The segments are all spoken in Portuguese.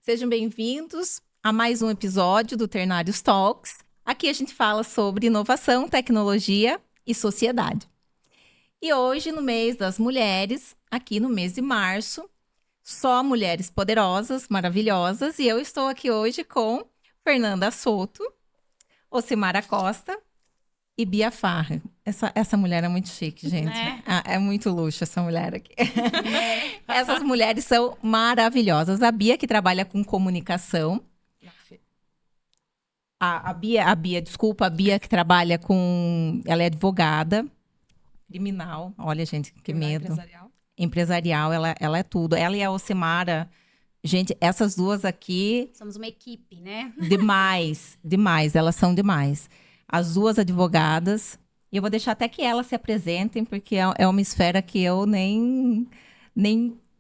Sejam bem-vindos a mais um episódio do Ternários Talks. Aqui a gente fala sobre inovação, tecnologia e sociedade. E hoje, no mês das mulheres, aqui no mês de março, só mulheres poderosas, maravilhosas, e eu estou aqui hoje com Fernanda Souto, Ocimara Costa e Bia Farra. Essa mulher é muito chique, gente. É muito luxo essa mulher aqui. Essas mulheres são maravilhosas. A Bia, que trabalha com comunicação. A Bia, desculpa, a Bia que trabalha com... Ela é advogada criminal. Olha, gente, que medo. Empresarial, ela é tudo. Ela e a Ocimara... Gente, essas duas aqui... Somos uma equipe, né? Demais, demais. Elas são demais. As duas advogadas. E eu vou deixar até que elas se apresentem, porque é uma esfera que eu nem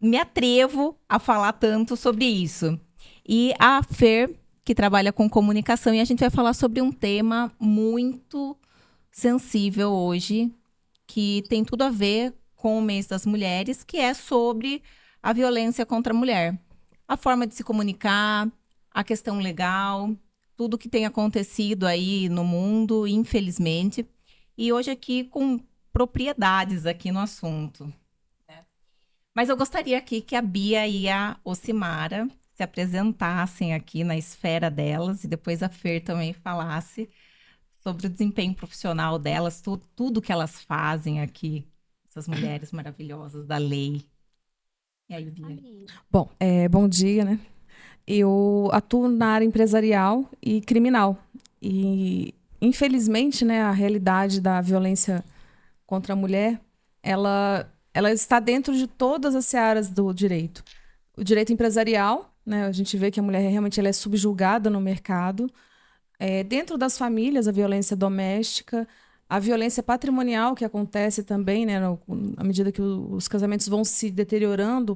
me atrevo a falar tanto sobre isso. E a Fer, que trabalha com comunicação, e a gente vai falar sobre um tema muito sensível hoje, que tem tudo a ver com o mês das mulheres, que é sobre a violência contra a mulher. A forma de se comunicar, a questão legal, tudo que tem acontecido aí no mundo, infelizmente. E hoje aqui com propriedades aqui no assunto. Mas eu gostaria aqui que a Bia e a Ocimara se apresentassem aqui na esfera delas e depois a Fer também falasse sobre o desempenho profissional delas, tudo que elas fazem aqui, essas mulheres maravilhosas da lei. E aí, Bia? Bom, bom dia, né? Eu atuo na área empresarial e criminal. E, infelizmente, né, a realidade da violência contra a mulher, ela está dentro de todas as searas do direito. O direito empresarial, né, a gente vê que a mulher realmente ela é subjugada no mercado. Dentro das famílias, a violência doméstica, a violência patrimonial que acontece também, né, à medida que os casamentos vão se deteriorando,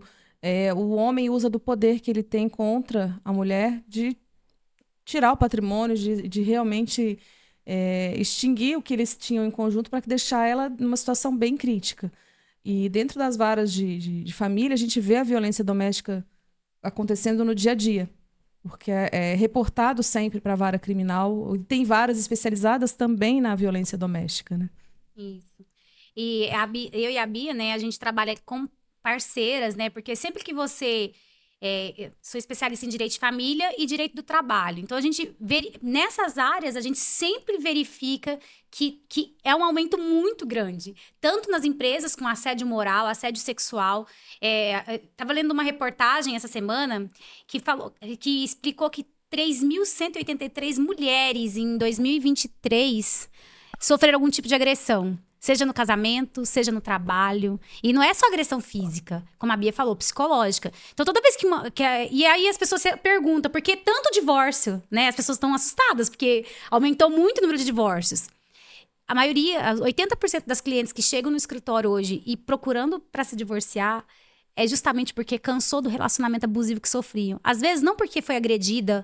o homem usa do poder que ele tem contra a mulher de tirar o patrimônio, de realmente extinguir o que eles tinham em conjunto para deixar ela numa situação bem crítica. E dentro das varas de família, a gente vê a violência doméstica acontecendo no dia a dia, porque é reportado sempre para a vara criminal. Tem varas especializadas também na violência doméstica, né? Isso. E eu e a Bia, né, a gente trabalha com parceiras, né? Porque sempre que você... sou especialista em direito de família e direito do trabalho. Então, nessas áreas, a gente sempre verifica que é um aumento muito grande. Tanto nas empresas com assédio moral, assédio sexual. Estava lendo uma reportagem essa semana que explicou que 3.183 mulheres em 2023 sofreram algum tipo de agressão. Seja no casamento, seja no trabalho. E não é só agressão física, como a Bia falou, psicológica. Então, toda vez e aí as pessoas se perguntam, por que tanto divórcio? Né? As pessoas estão assustadas, porque aumentou muito o número de divórcios. A maioria, 80% das clientes que chegam no escritório hoje e procurando para se divorciar, é justamente porque cansou do relacionamento abusivo que sofriam. Às vezes, não porque foi agredida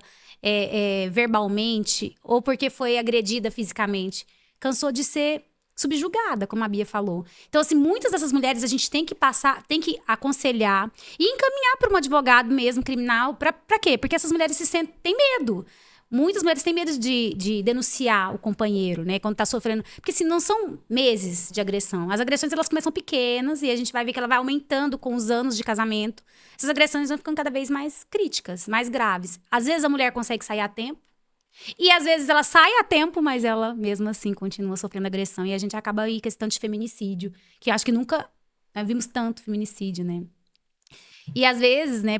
verbalmente, ou porque foi agredida fisicamente. Cansou de ser subjugada, como a Bia falou. Então, assim, muitas dessas mulheres a gente tem que aconselhar e encaminhar para um advogado mesmo, criminal. Para quê? Porque essas mulheres têm medo. Muitas mulheres têm medo de denunciar o companheiro, né? Quando tá sofrendo. Porque, assim, não são meses de agressão. As agressões, elas começam pequenas e a gente vai ver que ela vai aumentando com os anos de casamento. Essas agressões vão ficando cada vez mais críticas, mais graves. Às vezes a mulher consegue sair a tempo. E às vezes ela sai a tempo, mas ela mesmo assim continua sofrendo agressão. E a gente acaba aí com esse tanto de feminicídio, que eu acho que nunca vimos tanto feminicídio, né? E às vezes, né,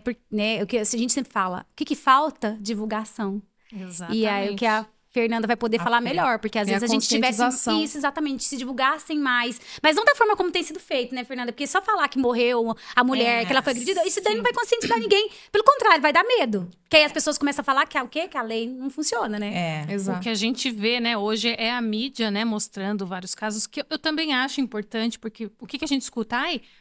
o que a gente sempre fala, o que falta? Divulgação. Exatamente. E aí o que a Fernanda vai poder falar melhor, porque às vezes a gente tivesse isso, exatamente, se divulgassem mais. Mas não da forma como tem sido feito, né, Fernanda? Porque só falar que morreu a mulher, que ela foi agredida, isso daí não vai conscientizar ninguém. Pelo contrário, vai dar medo. Porque aí as pessoas começam a falar que que a lei não funciona, né? Exato. O que a gente vê, né, hoje é a mídia, né, mostrando vários casos, que eu também acho importante, porque o que a gente escuta?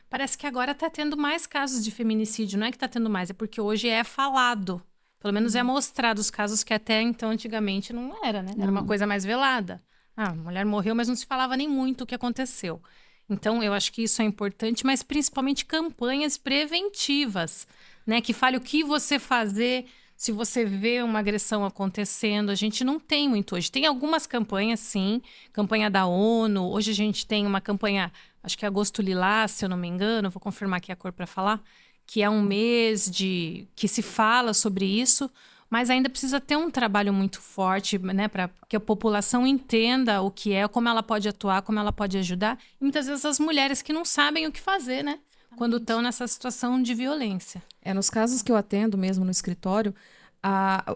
Parece que agora tá tendo mais casos de feminicídio. Não é que tá tendo mais, é porque hoje é falado. Pelo menos é mostrado os casos que até então, antigamente, não era, né? Era uma coisa mais velada. A mulher morreu, mas não se falava nem muito o que aconteceu. Então, eu acho que isso é importante, mas principalmente campanhas preventivas. né? Que fale o que você fazer se você vê uma agressão acontecendo. A gente não tem muito hoje. Tem algumas campanhas, sim. Campanha da ONU. Hoje a gente tem uma campanha, acho que é Agosto Lilás, se eu não me engano. Vou confirmar aqui a cor para falar. Que é um mês que se fala sobre isso. Mas ainda precisa ter um trabalho muito forte, né? Para que a população entenda o que é, como ela pode atuar, como ela pode ajudar. E muitas vezes as mulheres que não sabem o que fazer, né? Quando estão nessa situação de violência. Nos casos que eu atendo mesmo no escritório,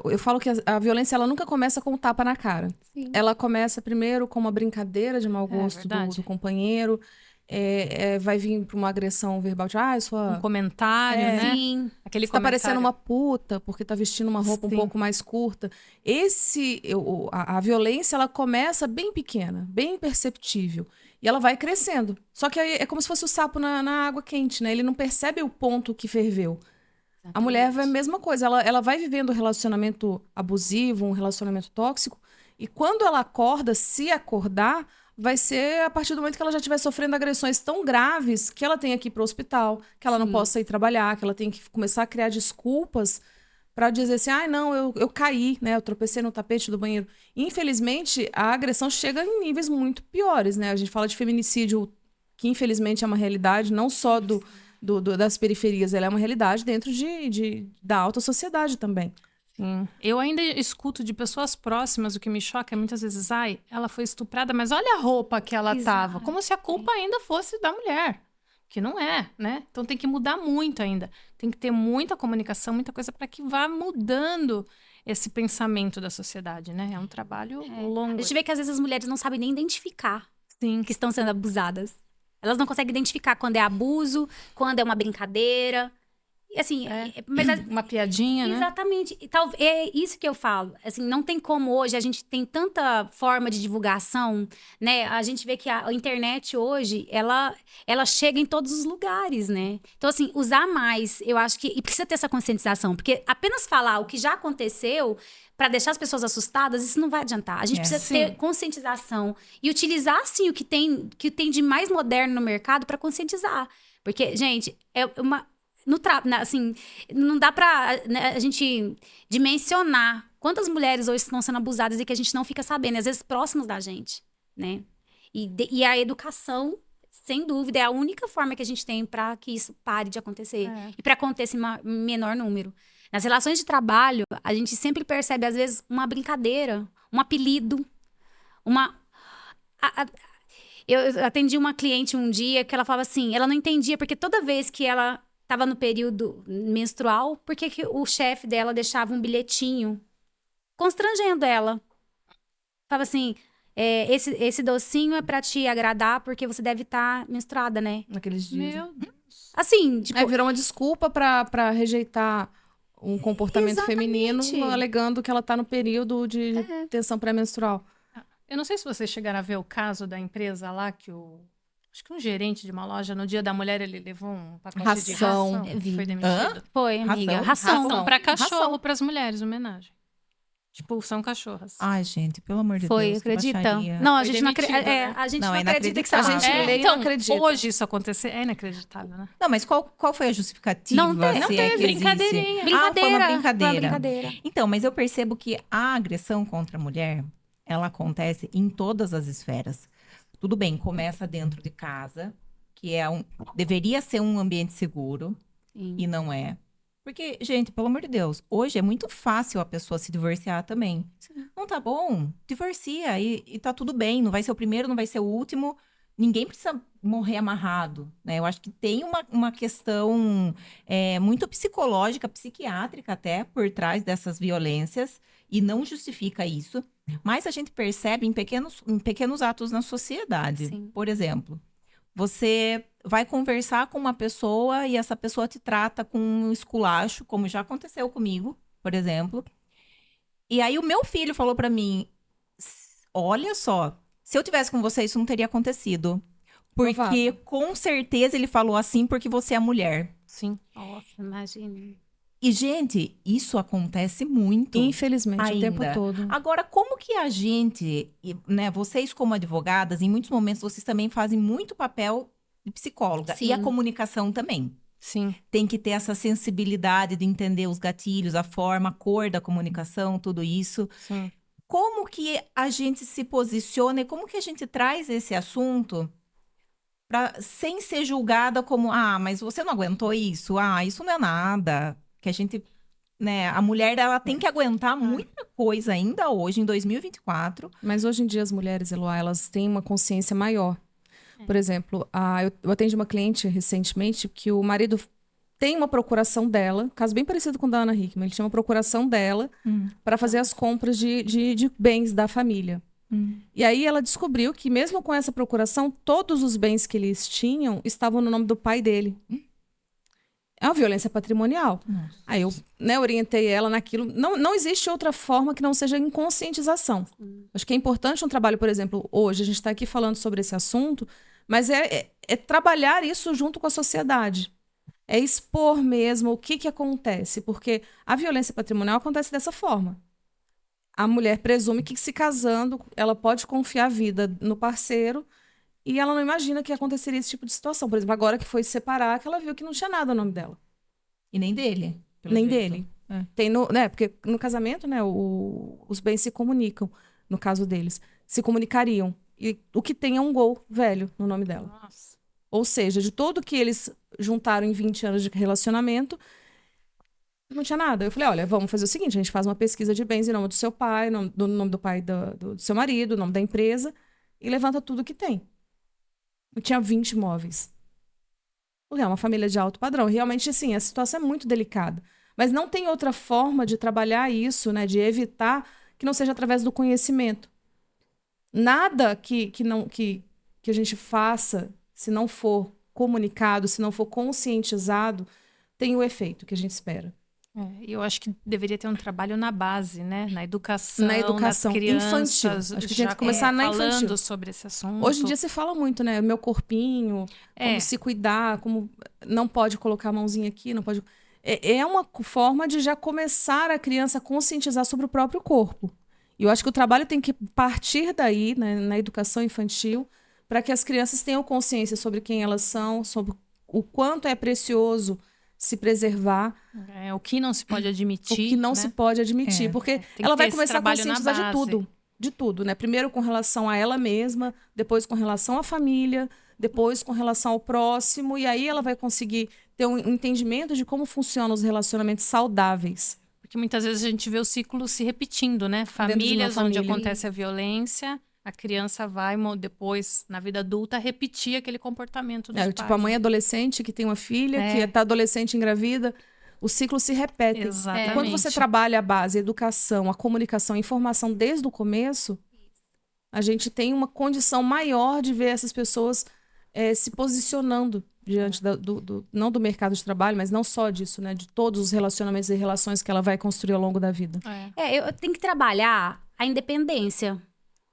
eu falo que a violência ela nunca começa com um tapa na cara. Sim. Ela começa primeiro com uma brincadeira de mau gosto do companheiro, vai vir para uma agressão verbal de Um comentário, né? Sim. Aquele você tá parecendo comentário. uma puta porque tá vestindo uma roupa um Sim. pouco mais curta. A violência ela começa bem pequena, bem imperceptível. E ela vai crescendo. Só que aí é como se fosse o sapo na água quente, né? Ele não percebe o ponto que ferveu. A mulher vai a mesma coisa. Ela vai vivendo um relacionamento abusivo, um relacionamento tóxico. E quando ela acorda, se acordar, vai ser a partir do momento que ela já estiver sofrendo agressões tão graves que ela tenha que ir para o hospital, que ela não possa ir trabalhar, que ela tem que começar a criar desculpas para dizer assim, não, eu caí, né? Eu tropecei no tapete do banheiro. Infelizmente, a agressão chega em níveis muito piores, né? A gente fala de feminicídio, que infelizmente é uma realidade, não só das periferias, ela é uma realidade dentro da alta sociedade também. Sim. Eu ainda escuto de pessoas próximas, o que me choca é muitas vezes, ela foi estuprada, mas olha a roupa que ela tava. Como se a culpa ainda fosse da mulher. Que não é, né? Então tem que mudar muito ainda. Tem que ter muita comunicação, muita coisa para que vá mudando esse pensamento da sociedade, né? É um trabalho longo. A gente vê que às vezes as mulheres não sabem nem identificar Sim. que estão sendo abusadas. Elas não conseguem identificar quando é abuso, quando é uma brincadeira. E assim, uma piadinha, né? Exatamente. E é isso que eu falo. Assim, não tem como hoje, a gente tem tanta forma de divulgação, né? A gente vê que a internet hoje, ela chega em todos os lugares, né? Então, assim, usar mais, eu acho que... E precisa ter essa conscientização, porque apenas falar o que já aconteceu para deixar as pessoas assustadas, isso não vai adiantar. A gente precisa ter conscientização e utilizar, sim, o que tem de mais moderno no mercado para conscientizar. Porque, gente, é uma... assim, não dá pra a gente dimensionar quantas mulheres hoje estão sendo abusadas e que a gente não fica sabendo, às vezes próximos da gente, né? E a educação, sem dúvida, é a única forma que a gente tem para que isso pare de acontecer. E para acontecer em menor número. Nas relações de trabalho, a gente sempre percebe, às vezes, uma brincadeira, um apelido, eu atendi uma cliente um dia que ela falava assim, ela não entendia, porque toda vez que ela estava no período menstrual, por que o chefe dela deixava um bilhetinho constrangendo ela? Falava assim, esse docinho é pra te agradar porque você deve estar menstruada, né? Naqueles dias. Meu Deus. Assim, tipo... virou uma desculpa pra rejeitar um comportamento feminino, alegando que ela tá no período de tensão pré-menstrual. Eu não sei se vocês chegaram a ver o caso da empresa lá, acho que um gerente de uma loja, no Dia da Mulher, ele levou um pacote de ração. Foi demitido. Foi, amiga. Ração. Para cachorro, para as mulheres, homenagem. Tipo, são cachorras. Ai, gente, pelo amor de Deus. Foi, acredita? Não, a gente não acredita. A gente não acredita que a gente lê e não acredita. Hoje isso acontecer é inacreditável, né? Não, mas qual foi a justificativa? Não teve brincadeirinha. Foi uma brincadeira. Brincadeira. Então, mas eu percebo que a agressão contra a mulher, ela acontece em todas as esferas. Tudo bem, começa dentro de casa, que deveria ser um ambiente seguro, e não é. Porque, gente, pelo amor de Deus, hoje é muito fácil a pessoa se divorciar também. Não tá bom? Divorcia e tá tudo bem. Não vai ser o primeiro, não vai ser o último. Ninguém precisa morrer amarrado, né? Eu acho que tem uma questão muito psicológica, psiquiátrica até, por trás dessas violências. E não justifica isso. Mas a gente percebe em pequenos atos na sociedade. Sim. Por exemplo, você vai conversar com uma pessoa e essa pessoa te trata com um esculacho, como já aconteceu comigo, por exemplo. E aí o meu filho falou pra mim, olha só, se eu tivesse com você, isso não teria acontecido. Porque com certeza ele falou assim porque você é mulher. Sim. Nossa, imagina. E, gente, isso acontece muito. Infelizmente, ainda. o tempo todo. Agora, como que a gente, né, vocês como advogadas, em muitos momentos vocês também fazem muito papel de psicóloga. Sim. E a comunicação também. Sim. Tem que ter essa sensibilidade de entender os gatilhos, a forma, a cor da comunicação, tudo isso. Sim. Como que a gente se posiciona e como que a gente traz esse assunto sem ser julgada como, mas você não aguentou isso? Isso não é nada. Que a gente, né, a mulher, ela tem que aguentar muita coisa ainda hoje, em 2024. Mas hoje em dia as mulheres, Eloá, elas têm uma consciência maior. Por exemplo, eu atendi uma cliente recentemente que o marido tem uma procuração dela, caso bem parecido com o da Ana Hickman, ele tinha uma procuração dela para fazer as compras de bens da família. E aí ela descobriu que mesmo com essa procuração, todos os bens que eles tinham estavam no nome do pai dele. É uma violência patrimonial. Nossa. Aí eu, né, orientei ela naquilo. Não existe outra forma que não seja em conscientização. Acho que é importante um trabalho, por exemplo, hoje a gente está aqui falando sobre esse assunto, mas é trabalhar isso junto com a sociedade. É expor mesmo o que acontece, porque a violência patrimonial acontece dessa forma. A mulher presume que se casando, ela pode confiar a vida no parceiro e ela não imagina que aconteceria esse tipo de situação. Por exemplo, agora que foi se separar, que ela viu que não tinha nada no nome dela. E nem dele. pelo Nem jeito. dele. É. Tem porque no casamento, né, os bens se comunicam, no caso deles. Se comunicariam. E o que tem é um gol velho no nome dela. Nossa. Ou seja, de tudo que eles juntaram em 20 anos de relacionamento, não tinha nada. Eu falei, olha, vamos fazer o seguinte, a gente faz uma pesquisa de bens em nome do seu pai, no nome do pai do seu marido, nome da empresa, e levanta tudo que tem. Eu tinha 20 imóveis. Porque é uma família de alto padrão. Realmente, assim, a situação é muito delicada. Mas não tem outra forma de trabalhar isso, né, de evitar que não seja através do conhecimento. Nada que a gente faça, se não for comunicado, se não for conscientizado, tem o efeito que a gente espera. Eu acho que deveria ter um trabalho na base, né? Na educação das infantil. crianças. Acho que tinha que começar na infantil. Falando sobre esse assunto. Hoje em dia se fala muito, né? Meu corpinho, como se cuidar, como não pode colocar a mãozinha aqui, não pode... É uma forma de já começar a criança a conscientizar sobre o próprio corpo. E eu acho que o trabalho tem que partir daí, né, na educação infantil, para que as crianças tenham consciência sobre quem elas são, sobre o quanto é precioso se preservar. O que não se pode admitir. O que não se pode admitir. Porque ela vai começar a conscientizar de tudo. De tudo, né? Primeiro com relação a ela mesma, depois com relação à família, depois com relação ao próximo. E aí ela vai conseguir ter um entendimento de como funcionam os relacionamentos saudáveis. Porque muitas vezes a gente vê o ciclo se repetindo, né? Famílias onde acontece a violência, a criança vai depois, na vida adulta, repetir aquele comportamento dos pais. Tipo, a mãe adolescente que tem uma filha, que está adolescente engravida, o ciclo se repete. Exatamente. E quando você trabalha a base, a educação, a comunicação, a informação desde o começo, a gente tem uma condição maior de ver essas pessoas se posicionando diante não do mercado de trabalho, mas não só disso, né? De todos os relacionamentos e relações que ela vai construir ao longo da vida. Eu tenho que trabalhar a independência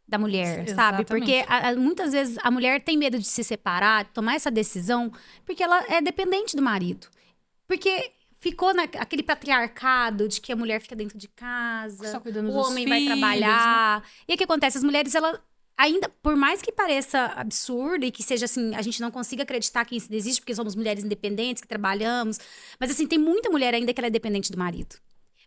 da mulher, sabe? Porque muitas vezes a mulher tem medo de se separar, de tomar essa decisão, porque ela é dependente do marido. Porque ficou aquele patriarcado de que a mulher fica dentro de casa, só cuidando o homem vai trabalhar. Né? E o que acontece? As mulheres, elas ainda, por mais que pareça absurdo e que seja assim, a gente não consiga acreditar que isso existe, porque somos mulheres independentes, que trabalhamos, mas assim, tem muita mulher ainda que ela é dependente do marido.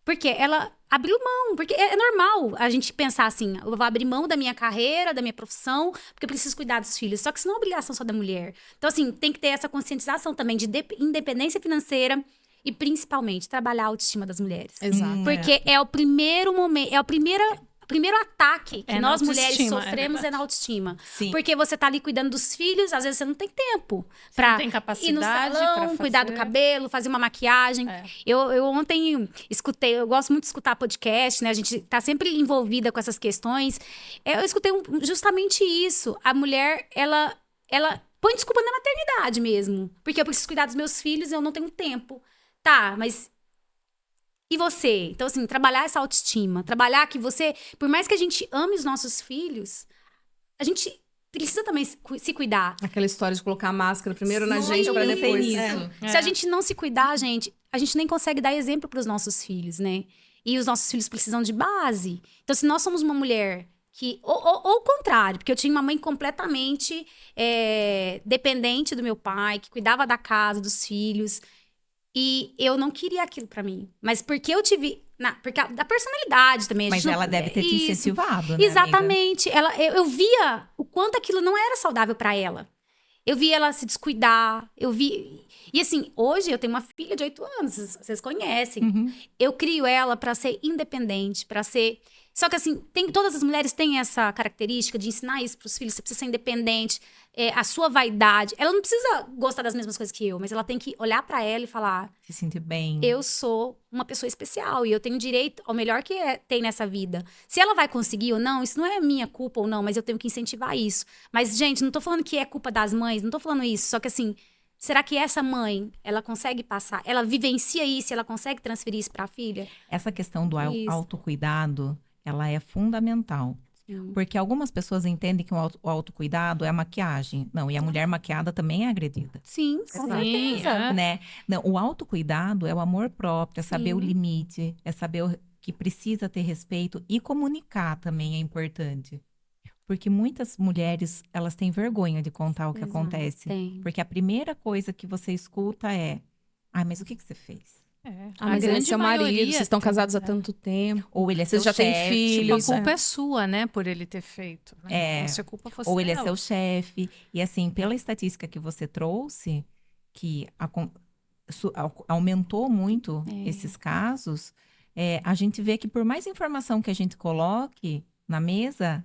Porque ela abriu mão, porque é normal a gente pensar assim, eu vou abrir mão da minha carreira, da minha profissão, porque eu preciso cuidar dos filhos. Só que isso não é obrigação só da mulher. Então assim, tem que ter essa conscientização também de independência financeira e principalmente trabalhar a autoestima das mulheres. Exato. Porque é o primeiro momento, é o primeiro ataque que nós mulheres sofremos é na autoestima. Sim. Porque você tá ali cuidando dos filhos, às vezes você não tem tempo pra não tem capacidade ir no salão, cuidar do cabelo, fazer uma maquiagem. Eu ontem eu gosto muito de escutar podcast, né? A gente tá sempre envolvida com essas questões. Eu escutei justamente isso. A mulher, ela põe desculpa na maternidade mesmo. Porque eu preciso cuidar dos meus filhos e eu não tenho tempo. Tá, mas... E você? Então, assim, trabalhar essa autoestima. Trabalhar que você... Por mais que a gente ame os nossos filhos, a gente precisa também se cuidar. Aquela história de colocar a máscara primeiro na gente pra depois... Se a gente não se cuidar, a gente nem consegue dar exemplo pros nossos filhos, né? E os nossos filhos precisam de base. Então, se nós somos uma mulher Ou o contrário, porque eu tinha uma mãe completamente dependente do meu pai, que cuidava da casa, dos filhos. E eu não queria aquilo pra mim. Mas porque eu tive... porque da personalidade também. a Mas gente não- ela deve ter te Isso. incentivado, né, amiga? Exatamente. Eu via o quanto aquilo não era saudável pra ela. Eu vi ela se descuidar, eu vi... E assim, hoje eu tenho uma filha de 8 anos, vocês conhecem. Uhum. Eu crio ela pra ser independente, pra ser... Só que assim, todas as mulheres têm essa característica de ensinar isso pros filhos, você precisa ser independente, a sua vaidade. Ela não precisa gostar das mesmas coisas que eu, mas ela tem que olhar pra ela e falar, Se sentir bem. eu sou uma pessoa especial e eu tenho direito ao melhor que tem nessa vida. Se ela vai conseguir ou não, isso não é minha culpa ou não, mas eu tenho que incentivar isso. Mas, gente, não tô falando que é culpa das mães, não tô falando isso. Só que assim, será que essa mãe, ela consegue passar, ela vivencia isso, ela consegue transferir isso pra filha? Essa questão do Isso. autocuidado, ela é fundamental. Sim. Porque algumas pessoas entendem que o autocuidado é a maquiagem. Não, e a mulher maquiada também é agredida. Sim, com Sim, certeza. Né? Não, o autocuidado é o amor próprio, é saber o Sim. limite, é saber que precisa ter respeito e comunicar também é importante. Porque muitas mulheres, elas têm vergonha de contar o que Exato, acontece. tem. Porque a primeira coisa que você escuta é: ah, mas o que você fez? Mas ele é seu marido, vocês estão casados há tanto tempo. Ou ele é Vocês seu já têm chefe. filhos. Tipo, a culpa é sua, né, por ele ter feito. Né? É. Como se a culpa fosse Ou ele é dela. seu chefe. E assim, pela estatística que você trouxe, que aumentou muito esses casos, a gente vê que por mais informação que a gente coloque na mesa,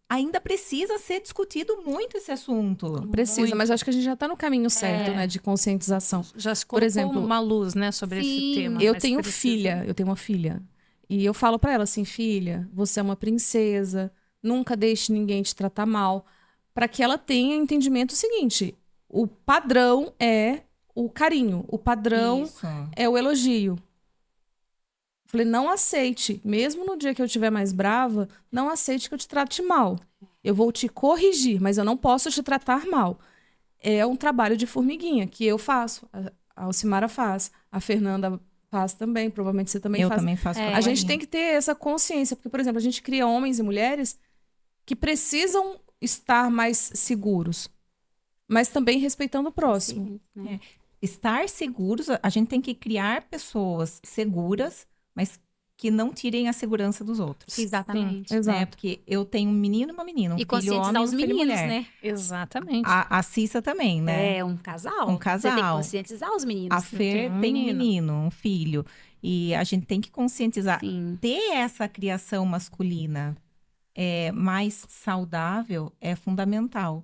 ainda precisa ser discutido muito esse assunto. Precisa, Muito. mas acho que a gente já está no caminho certo, né, de conscientização. Já se Por colocou exemplo, uma luz, né, sobre esse Sim. tema. Eu mas tenho precisa- filha, eu tenho uma filha. E eu falo pra ela assim, filha, você é uma princesa, nunca deixe ninguém te tratar mal, pra que ela tenha entendimento seguinte, o padrão é o carinho, o padrão Isso. é o elogio. Falei, não aceite, mesmo no dia que eu estiver mais brava, não aceite que eu te trate mal. Eu vou te corrigir, mas eu não posso te tratar mal. É um trabalho de formiguinha que eu faço, a Alcimara faz, a Fernanda faz também, provavelmente você também Eu faz. também faço com A gente Marinha. tem que ter essa consciência, porque, por exemplo, a gente cria homens e mulheres que precisam estar mais seguros, mas também respeitando o próximo. Sim, né? Estar seguros, a gente tem que criar pessoas seguras, mas que não tirem a segurança dos outros. Exatamente. Né? Exato. Porque eu tenho um menino e uma menina, um E filho conscientizar homem e um os filho meninos, mulher. né? Exatamente. A Cissa também, né? É um casal. Um Você tem que casal. conscientizar os meninos. A Fer um tem um menino. menino, um filho. E a gente tem que conscientizar. Sim. Ter essa criação masculina mais saudável é fundamental.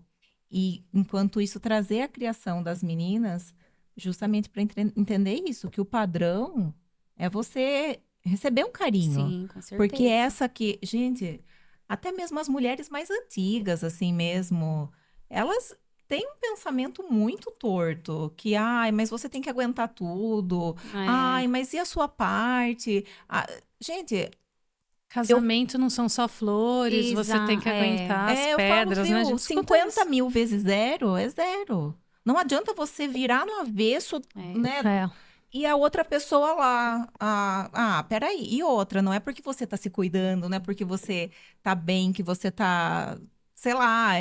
E, enquanto isso, trazer a criação das meninas justamente para entender isso, que o padrão é você receber um carinho. Sim, com certeza. Porque essa aqui, gente, até mesmo as mulheres mais antigas, assim mesmo, elas têm um pensamento muito torto, que, ai, mas você tem que aguentar tudo, ai, mas e a sua parte? Ah, gente, Casamento não são só flores, você tem que aguentar as eu pedras, falo, né? A viu, gente escuta 50 isso. mil vezes zero é zero. Não adianta você virar no avesso, né? É. E a outra pessoa lá, peraí, e outra, não é porque você tá se cuidando, não é porque você tá bem, que você tá, sei lá,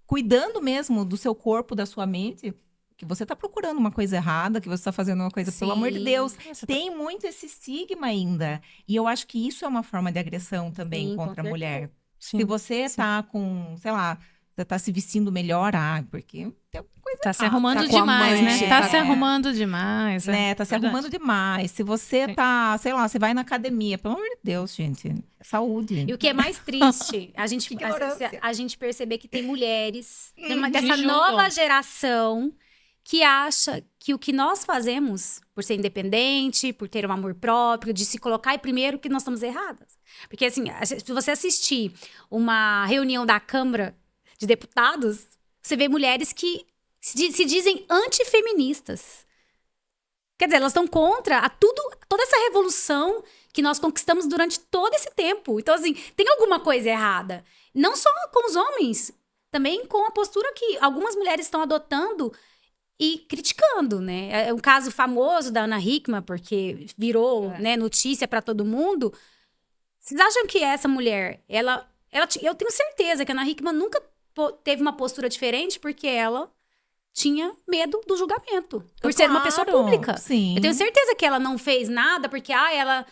cuidando mesmo do seu corpo, da sua mente, que você tá procurando uma coisa errada, que você tá fazendo uma coisa, pelo amor de Sim. Deus. Você tá- Tem muito esse estigma ainda. E eu acho que isso é uma forma de agressão também Sim, com contra a mulher. Sim, Se você sim. tá com, sei lá, você tá se vestindo melhor, porque tem alguma coisa Tá se errada. arrumando tá com a demais, mancha, né? Tá é. se arrumando demais. Né, tá se Verdade. arrumando demais. Se você Sim. tá, sei lá, você vai na academia, pelo amor de Deus, gente, saúde. E o que é mais triste, Que ignorância. a gente perceber que tem mulheres que dessa julgam. nova geração que acha que o que nós fazemos, por ser independente, por ter um amor próprio, de se colocar em primeiro, que nós estamos erradas. Porque, assim, se você assistir uma reunião da Câmara de Deputados, você vê mulheres que se dizem antifeministas. Quer dizer, elas estão contra toda essa revolução que nós conquistamos durante todo esse tempo. Então, assim, tem alguma coisa errada. Não só com os homens, também com a postura que algumas mulheres estão adotando e criticando, né? É um caso famoso da Ana Hickman, porque virou, né, notícia para todo mundo. Vocês acham que essa mulher, ela eu tenho certeza que a Ana Hickman nunca teve uma postura diferente porque ela tinha medo do julgamento. Por ser uma pessoa pública. Sim. Eu tenho certeza que ela não fez nada porque, ela...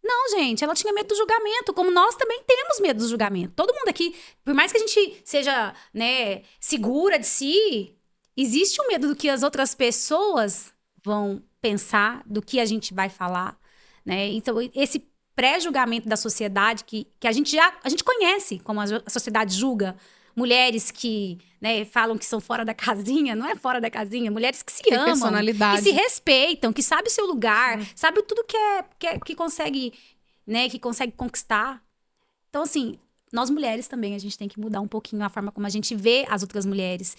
Não, gente, ela tinha medo do julgamento, como nós também temos medo do julgamento. Todo mundo aqui, por mais que a gente seja, né, segura de si, existe o medo do que as outras pessoas vão pensar, do que a gente vai falar, né? Então, esse pré-julgamento da sociedade que a gente conhece, como a sociedade julga mulheres que, né, falam que são fora da casinha, não é fora da casinha, mulheres que se Tem amam, personalidade. que se respeitam, que sabem o seu lugar, sabe tudo que consegue, né, que consegue conquistar. Então, assim, nós mulheres também, a gente tem que mudar um pouquinho a forma como a gente vê as outras mulheres.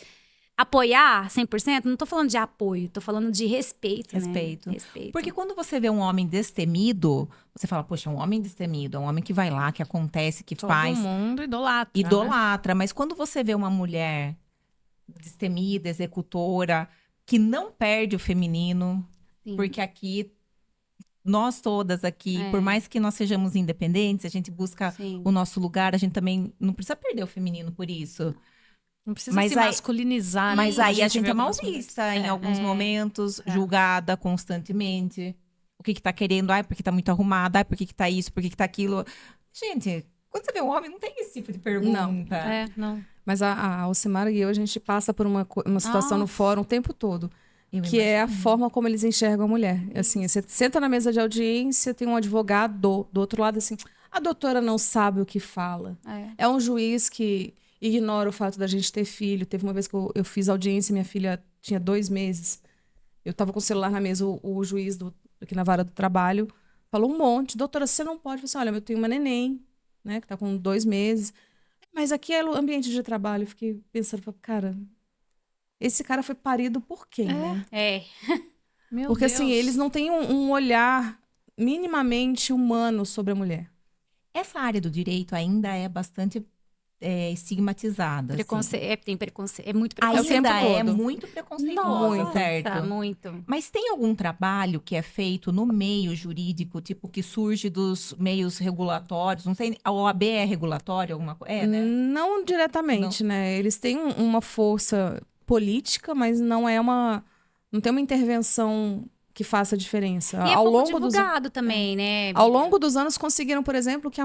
Apoiar 100%, não tô falando de apoio, tô falando de respeito, Respeito. né? Respeito. Porque quando você vê um homem destemido, você fala, poxa, um homem destemido, é um homem que vai lá, que acontece, que Todo faz. mundo idolatra. Né? Idolatra. Mas quando você vê uma mulher destemida, executora, que não perde o feminino, Sim. porque aqui, nós todas aqui, por mais que nós sejamos independentes, a gente busca Sim. o nosso lugar, a gente também não precisa perder o feminino por isso. Não precisa Mas se aí- masculinizar. Mas né? aí a gente vê é mal algumas mulheres. vista em alguns momentos, É. julgada constantemente. O que tá querendo? Ai, porque tá muito arrumada. Ai, por que tá isso? Por que tá aquilo? Gente, quando você vê um homem, não tem esse tipo de pergunta. Não. Mas a Alcimara e eu, a gente passa por uma situação no Nossa. fórum o tempo todo. Eu Que é a imagino. forma como eles enxergam a mulher. Assim, você senta na mesa de audiência, tem um advogado do outro lado, assim, a doutora não sabe o que fala. É um juiz que ignora o fato da gente ter filho. Teve uma vez que eu fiz audiência, minha filha tinha 2 meses. Eu estava com o celular na mesa, o juiz aqui na vara do trabalho falou um monte. Doutora, você não pode. Eu falei assim, olha, eu tenho uma neném, né, que está com 2 meses. Mas aqui é o ambiente de trabalho. Eu fiquei pensando, falei, cara, esse cara foi parido por quem, né? Meu Porque Deus. assim, eles não têm um olhar minimamente humano sobre a mulher. Essa área do direito ainda é bastante estigmatizada. Tem preconceito. É muito Ainda preconceito. tempo é todo. muito preconceituosa, Nossa, certo? muito. Mas tem algum trabalho que é feito no meio jurídico, tipo, que surge dos meios regulatórios? Não sei, a OAB é regulatória, alguma coisa? É, né? Não diretamente, né? Eles têm uma força política, mas não tem uma intervenção que faça diferença. E é pouco divulgado também, né? Ao longo dos anos conseguiram, por exemplo, que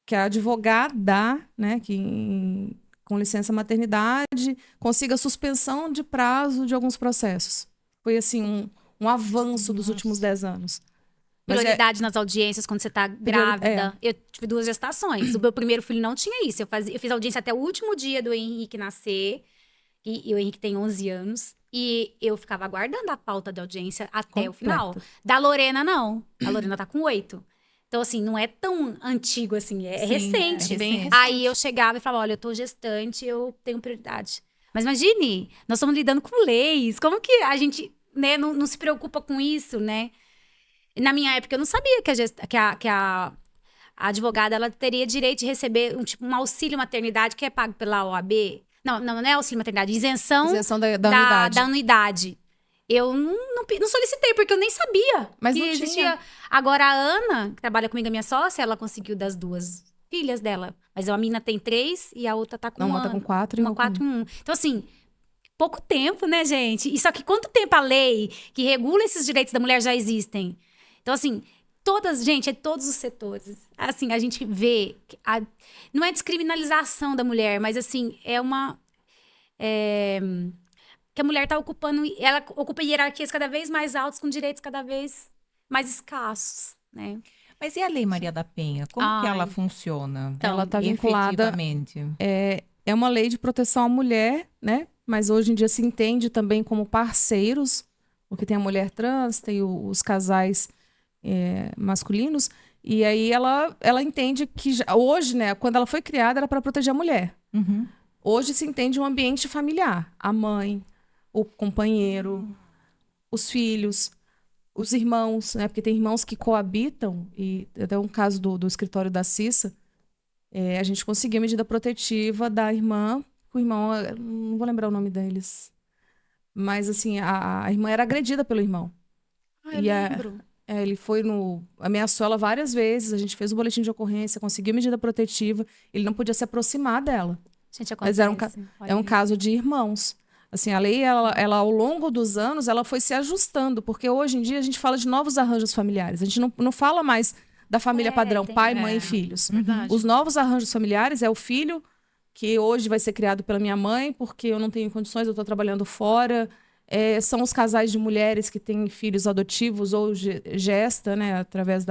que a advogada, né, com licença maternidade, consiga suspensão de prazo de alguns processos. Foi assim um avanço dos últimos 10 anos. Mas Prioridade nas audiências quando você tá grávida. Eu tive 2 gestações. O meu primeiro filho não tinha isso. Eu fiz audiência até o último dia do Henrique nascer. E o Henrique tem 11 anos. E eu ficava aguardando a pauta de audiência até o final. Da Lorena, não. A Lorena tá com 8. Então, assim, não é tão antigo assim. É Sim, recente. é bem recente. Aí eu chegava e falava, olha, eu tô gestante, eu tenho prioridade. Mas imagine, nós estamos lidando com leis. Como que a gente, né, não se preocupa com isso, né? Na minha época, eu não sabia que a advogada ela teria direito de receber um auxílio maternidade que é pago pela OAB. Não é auxílio maternidade, isenção da unidade. da anuidade. Eu não solicitei, porque eu nem sabia Mas que não existia. tinha. Agora, a Ana, que trabalha comigo, a minha sócia, ela conseguiu das 2 filhas dela. Mas a menina tem 3 e a outra tá com Uma tá com 4 e uma uma 4 e 1. Então, assim, pouco tempo, né, gente? E só que quanto tempo a lei que regula esses direitos da mulher já existem? Então, assim, gente, é todos os setores. Assim, a gente vê, não é descriminalização da mulher, mas, assim, que a mulher tá ocupando, ela ocupa hierarquias cada vez mais altas, com direitos cada vez mais escassos, né? Mas e a Lei Maria da Penha? Como que ela funciona? Então, ela está vinculada. Efetivamente. É uma lei de proteção à mulher, né? Mas hoje em dia se entende também como parceiros, porque tem a mulher trans, tem os casais masculinos, e aí ela entende que hoje, né, quando ela foi criada, era para proteger a mulher. Uhum. Hoje se entende um ambiente familiar. A mãe, o companheiro, os filhos, os irmãos, né? Porque tem irmãos que coabitam, e até um caso do escritório da Cissa, a gente conseguiu a medida protetiva da irmã, o irmão, não vou lembrar o nome deles, mas assim, a irmã era agredida pelo irmão. Eu lembro. Ele ameaçou ela várias vezes, a gente fez o boletim de ocorrência, conseguiu medida protetiva, ele não podia se aproximar dela. Gente, Mas é um caso de irmãos. Assim, a lei, ela, ao longo dos anos, ela foi se ajustando, porque hoje em dia a gente fala de novos arranjos familiares. A gente não fala mais da família padrão, pai, mãe e filhos. Verdade. Os novos arranjos familiares é o filho que hoje vai ser criado pela minha mãe, porque eu não tenho condições, eu estou trabalhando fora. São os casais de mulheres que têm filhos adotivos ou gesta, né, através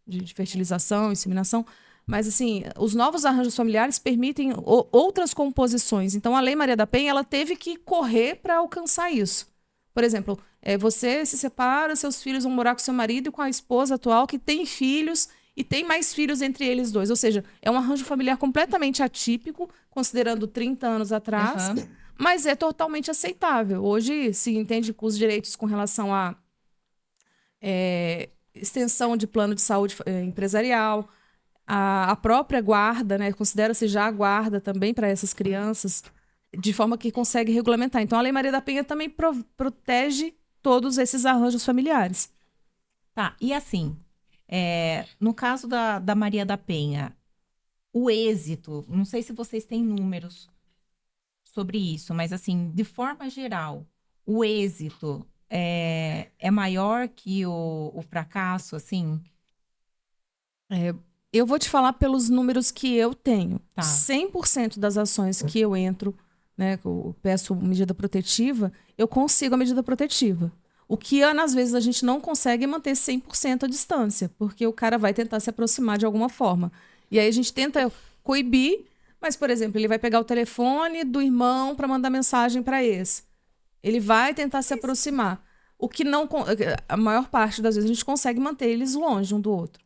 de fertilização, inseminação. Mas, assim, os novos arranjos familiares permitem outras composições. Então, a Lei Maria da Penha, ela teve que correr para alcançar isso. Por exemplo, você se separa, seus filhos vão morar com seu marido e com a esposa atual, que tem filhos e tem mais filhos entre eles dois. Ou seja, é um arranjo familiar completamente atípico, considerando 30 anos atrás, mas é totalmente aceitável. Hoje, se entende com os direitos com relação à extensão de plano de saúde empresarial, a própria guarda, né, considera-se já a guarda também para essas crianças, de forma que consegue regulamentar. Então, a Lei Maria da Penha também protege todos esses arranjos familiares. Tá, e assim, no caso da Maria da Penha, o êxito, não sei se vocês têm números sobre isso, mas assim, de forma geral, o êxito é maior que o fracasso, assim? Eu vou te falar pelos números que eu tenho. Tá. 100% das ações que eu entro, né, que eu peço medida protetiva, eu consigo a medida protetiva. O que, às vezes, a gente não consegue manter 100% a distância, porque o cara vai tentar se aproximar de alguma forma. E aí a gente tenta coibir, mas, por exemplo, ele vai pegar o telefone do irmão para mandar mensagem para esse. Ele vai tentar se aproximar. O que não... A maior parte das vezes a gente consegue manter eles longe um do outro.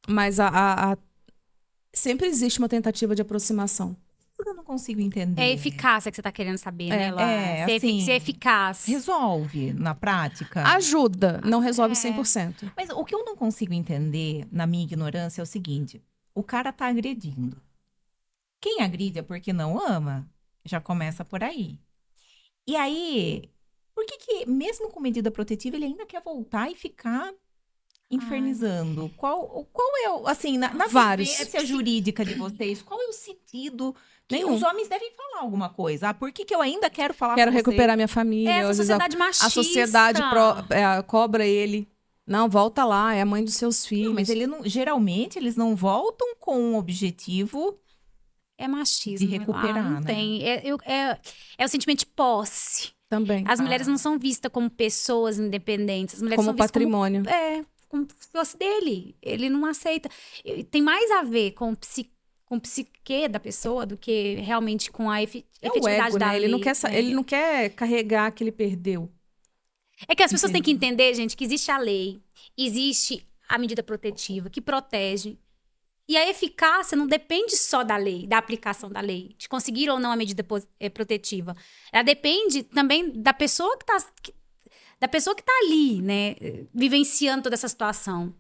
Mas sempre existe uma tentativa de aproximação. Eu não consigo entender. É a eficácia que você está querendo saber, né, Lá? Assim, Se é eficaz. resolve na prática? Ajuda, não resolve 100%. Mas o que eu não consigo entender, na minha ignorância, é o seguinte. O cara tá agredindo. Quem agride é porque não ama. Já começa por aí. E aí, por que mesmo com medida protetiva, ele ainda quer voltar e ficar infernizando? Qual é, assim, na vivência jurídica de vocês, qual é o sentido que os homens devem falar alguma coisa? Por que eu ainda quero falar Quero com você? recuperar minha família. Essa sociedade machista. A sociedade cobra ele. Não, volta lá, é a mãe dos seus filhos. Não, mas geralmente eles não voltam com um objetivo É machismo. de recuperar, não né? tem. É o sentimento de posse. Também. As mulheres não são vistas como pessoas independentes. As mulheres Como são vistas patrimônio. como se fosse dele. Ele não aceita. Tem mais a ver com o psique da pessoa do que realmente com a efetividade o ego, da né? lei. Ele não quer carregar que ele perdeu. É que as pessoas têm que entender, gente, que existe a lei, existe a medida protetiva que protege. E a eficácia não depende só da lei, da aplicação da lei, de conseguir ou não a medida protetiva. Ela depende também da pessoa que tá ali, né, vivenciando toda essa situação.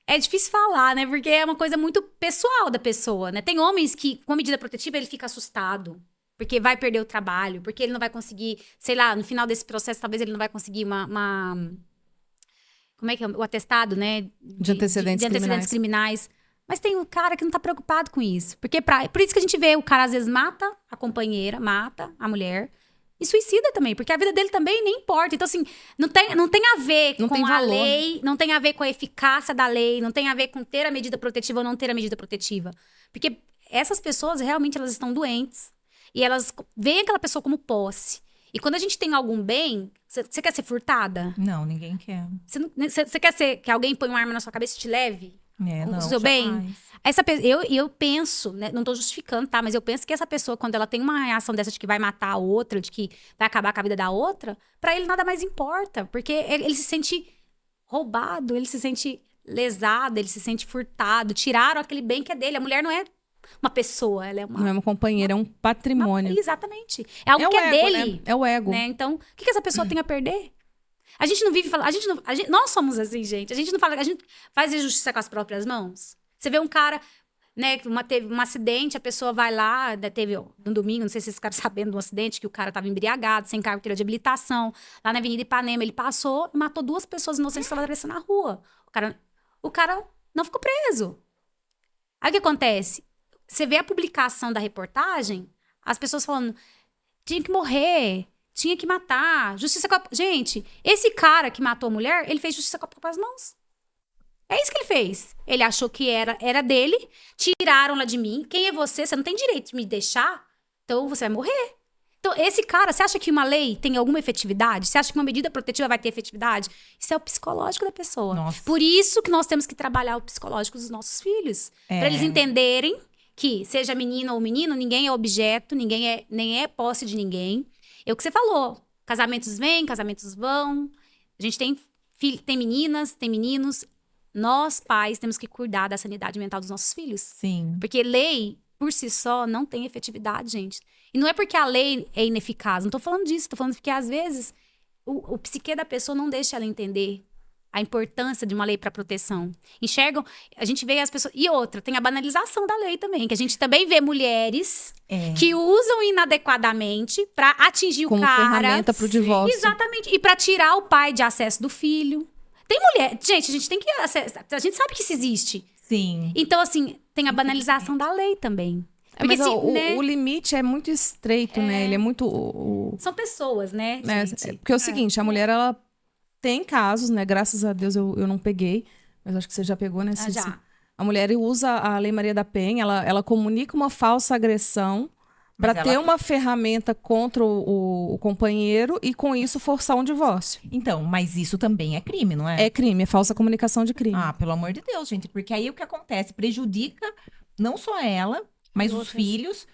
É difícil falar, né, porque é uma coisa muito pessoal da pessoa, né? Tem homens que, com a medida protetiva, ele fica assustado, porque vai perder o trabalho, porque ele não vai conseguir, sei lá, no final desse processo, talvez ele não vai conseguir como é que é? O atestado, né? De antecedentes criminais. Mas tem um cara que não tá preocupado com isso. Porque por isso que a gente vê o cara, às vezes, mata a companheira, mata a mulher. E suicida também, porque a vida dele também nem importa. Então, assim, não tem a ver Não com tem a valor. lei, não tem a ver com a eficácia da lei, não tem a ver com ter a medida protetiva ou não ter a medida protetiva. Porque essas pessoas, realmente, elas estão doentes. E elas veem aquela pessoa como posse. E quando a gente tem algum bem, você quer ser furtada? Não, ninguém quer. Você quer que alguém põe uma arma na sua cabeça e te leve? Não, O seu bem? jamais. Eu penso, né, não tô justificando, tá? Mas eu penso que essa pessoa, quando ela tem uma reação dessa de que vai matar a outra, de que vai acabar com a vida da outra, pra ele nada mais importa. Porque ele se sente roubado, ele se sente lesado, ele se sente furtado. Tiraram aquele bem que é dele. A mulher não é uma pessoa, ela é uma... Não é uma companheira, é um patrimônio. Exatamente. É algo que é ego, dele. né? É o ego. Né? Então, o que essa pessoa tem a perder? A gente não vive falando... Nós somos assim, gente. A gente não fala... A gente faz justiça com as próprias mãos. Você vê um cara né? Teve um acidente, a pessoa vai lá, teve no domingo, não sei se vocês ficaram sabendo de um acidente, que o cara tava embriagado, sem carteira de habilitação, lá na Avenida Ipanema, ele passou e matou 2 pessoas inocentes que estavam atravessando a rua. O cara não ficou preso. Aí o que acontece? Você vê a publicação da reportagem, as pessoas falando, tinha que morrer, tinha que matar, justiça com a... Gente, esse cara que matou a mulher, ele fez justiça com as mãos. É isso que ele fez. Ele achou que era dele, tiraram-la de mim. Quem é você? Você não tem direito de me deixar, então você vai morrer. Então, esse cara, você acha que uma lei tem alguma efetividade? Você acha que uma medida protetiva vai ter efetividade? Isso é o psicológico da pessoa. Nossa. Por isso que nós temos que trabalhar o psicológico dos nossos filhos. Para eles entenderem que, seja menina ou menino, ninguém é objeto, nem é posse de ninguém. É o que você falou. Casamentos vêm, casamentos vão. A gente tem meninas, tem meninos. Nós, pais, temos que cuidar da sanidade mental dos nossos filhos. Sim. Porque lei, por si só, não tem efetividade, gente. E não é porque a lei é ineficaz. Não tô falando disso. Tô falando porque, às vezes, o psique da pessoa não deixa ela entender a importância de uma lei para proteção. Enxergam... A gente vê as pessoas... E outra, tem a banalização da lei também. Que a gente também vê mulheres que usam inadequadamente para atingir Como o cara. Como ferramenta pro divórcio. Exatamente. E para tirar o pai de acesso do filho. Tem mulher... Gente, a gente tem que... A gente sabe que isso existe. Sim. Então, assim, tem a banalização da lei também. Porque Mas o limite é muito estreito, né? Ele é muito... São pessoas, né, gente? Porque é o seguinte, a mulher, ela tem casos, né? Graças a Deus eu não peguei, mas acho que você já pegou, né, Cícera? Já. A mulher usa a Lei Maria da Penha, ela comunica uma falsa agressão para ter uma ferramenta contra o companheiro e, com isso, forçar um divórcio. Então, mas isso também é crime, não é? É crime, é falsa comunicação de crime. Ah, pelo amor de Deus, gente. Porque aí o que acontece? Prejudica não só ela, mas os filhos,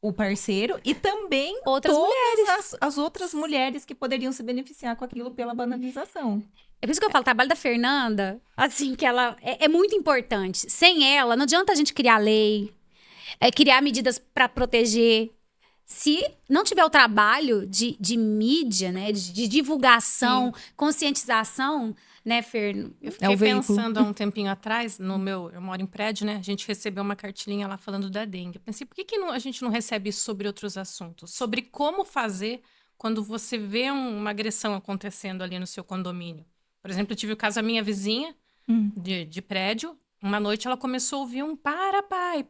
o parceiro e também Outras mulheres. As outras mulheres que poderiam se beneficiar com aquilo pela banalização. É por isso que eu falo, o trabalho da Fernanda, assim, que ela é muito importante. Sem ela, não adianta a gente criar lei, criar medidas para proteger. Se não tiver o trabalho de mídia, né, de divulgação, conscientização, né, Fer? Eu fiquei pensando há um tempinho atrás, eu moro em prédio, né? A gente recebeu uma cartilhinha lá falando da dengue. Eu pensei, por que a gente não recebe isso sobre outros assuntos? Sobre como fazer quando você vê uma agressão acontecendo ali no seu condomínio. Por exemplo, eu tive o caso da minha vizinha de prédio. Uma noite ela começou a ouvir um para pai,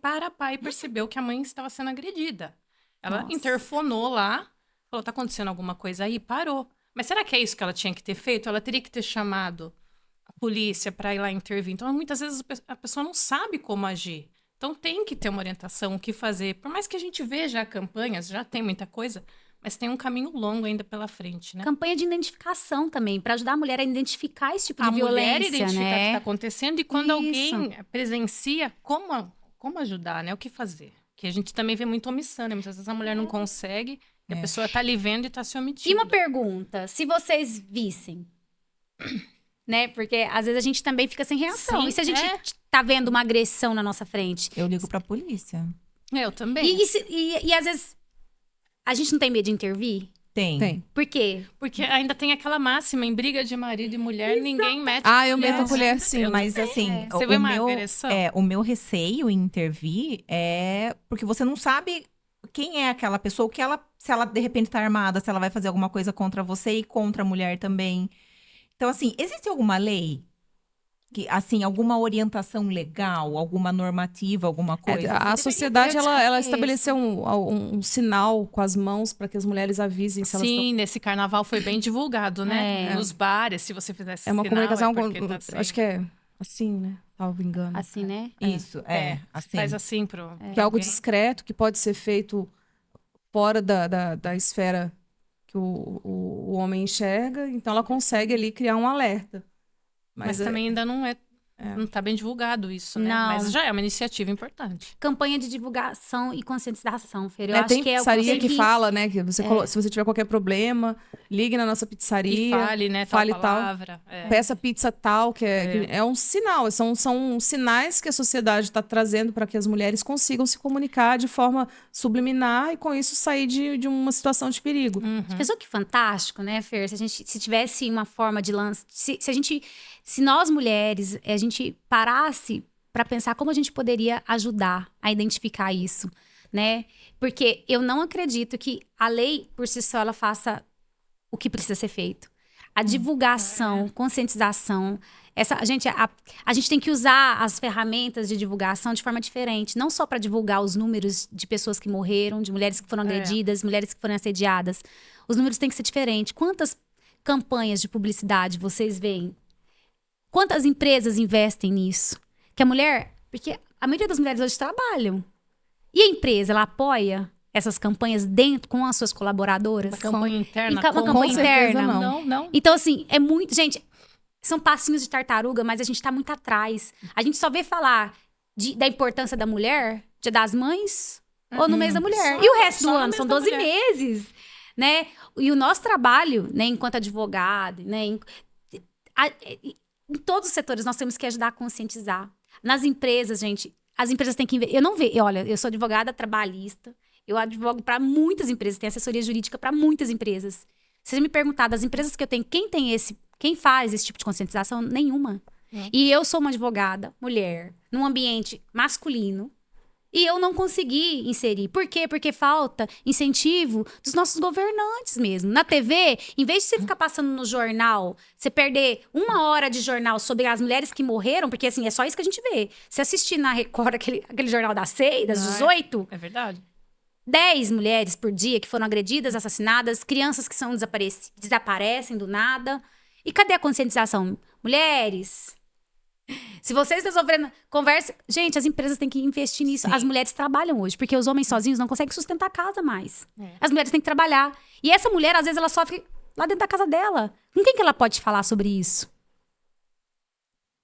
e percebeu que a mãe estava sendo agredida. Ela interfonou lá, falou, tá acontecendo alguma coisa aí? Parou. Mas será que é isso que ela tinha que ter feito? Ela teria que ter chamado a polícia para ir lá intervir. Então, muitas vezes a pessoa não sabe como agir. Então, tem que ter uma orientação, o que fazer. Por mais que a gente veja campanhas, já tem muita coisa, mas tem um caminho longo ainda pela frente, né? Campanha de identificação também, para ajudar a mulher a identificar esse tipo de violência, A mulher identificar né? o que está acontecendo e quando alguém presencia, como ajudar, né? O que fazer? Que a gente também vê muito omissão, né? Muitas vezes a mulher não consegue... E a pessoa tá ali vendo e tá se omitindo. E uma pergunta, se vocês vissem, né? Porque às vezes a gente também fica sem reação. Sim, e se a gente tá vendo uma agressão na nossa frente? Eu ligo pra polícia. Eu também. E às vezes a gente não tem medo de intervir? Tem. Por quê? Porque ainda tem aquela máxima, em briga de marido e mulher, ninguém mete eu meto a colher sim. Mas assim, Você vê uma agressão? o meu receio em intervir é porque você não sabe quem é aquela pessoa, se ela de repente tá armada, se ela vai fazer alguma coisa contra você e contra a mulher também. Então, assim, existe alguma lei? Que, assim, alguma orientação legal, alguma normativa, alguma coisa? A sociedade, ela estabeleceu um sinal com as mãos para que as mulheres avisem se elas estão... Sim, nesse carnaval foi bem divulgado, né? Nos bares, se você fizesse uma sinal, comunicação, tá acho que é assim, né? Salvo engano. Assim, né? Isso, assim. Faz assim Que é algo discreto, que pode ser feito fora da esfera que o homem enxerga. Então, ela consegue ali criar um alerta. Mas também ainda não não tá bem divulgado isso, né? Não. Mas já é uma iniciativa importante. Campanha de divulgação e conscientização, Fer. Eu Né, acho tem que pizzaria que fala, né? Que você se você tiver qualquer problema, ligue na nossa pizzaria. E fale, né? Fale tal palavra. Peça pizza tal, que é um sinal. São sinais que a sociedade está trazendo para que as mulheres consigam se comunicar de forma subliminar e, com isso, sair de uma situação de perigo. Pensou que fantástico, né, Fer? Se tivesse uma forma de lançar... Se nós, mulheres, a gente parasse para pensar como a gente poderia ajudar a identificar isso, né? Porque eu não acredito que a lei, por si só, ela faça o que precisa ser feito. A divulgação, conscientização, a gente tem que usar as ferramentas de divulgação de forma diferente, não só para divulgar os números de pessoas que morreram, de mulheres que foram agredidas, mulheres que foram assediadas. Os números têm que ser diferentes. Quantas campanhas de publicidade vocês veem? Quantas empresas investem nisso? Que a mulher... Porque a maioria das mulheres hoje trabalham. E a empresa, ela apoia essas campanhas dentro com as suas colaboradoras? Uma campanha interna. Uma campanha interna. Não. Então, assim, é muito... Gente, são passinhos de tartaruga, mas a gente tá muito atrás. A gente só vê falar da importância da mulher, Dia das Mães, ou no mês da mulher. E o resto do ano, são 12 meses, né? E o nosso trabalho, né, enquanto advogado, né, em todos os setores, nós temos que ajudar a conscientizar. Nas empresas, gente, as empresas têm que investir. Eu não vejo, olha, eu sou advogada trabalhista, eu advogo para muitas empresas, tenho assessoria jurídica para muitas empresas. Se você me perguntar das empresas que eu tenho, quem faz esse tipo de conscientização? Nenhuma. E eu sou uma advogada, mulher, num ambiente masculino, e eu não consegui inserir. Por quê? Porque falta incentivo dos nossos governantes mesmo. Na TV, em vez de você ficar passando no jornal, você perder 1 hora de jornal sobre as mulheres que morreram, porque assim, é só isso que a gente vê. Se assistir na Record aquele jornal das 6, das 18... É verdade. 10 mulheres por dia que foram agredidas, assassinadas, crianças que são desaparecem do nada. E cadê a conscientização? Mulheres, se vocês estão sofrendo, conversa... Gente, as empresas têm que investir nisso. Sim. As mulheres trabalham hoje, porque os homens sozinhos não conseguem sustentar a casa mais. As mulheres têm que trabalhar. E essa mulher, às vezes, ela sofre lá dentro da casa dela. Com quem que ela pode falar sobre isso?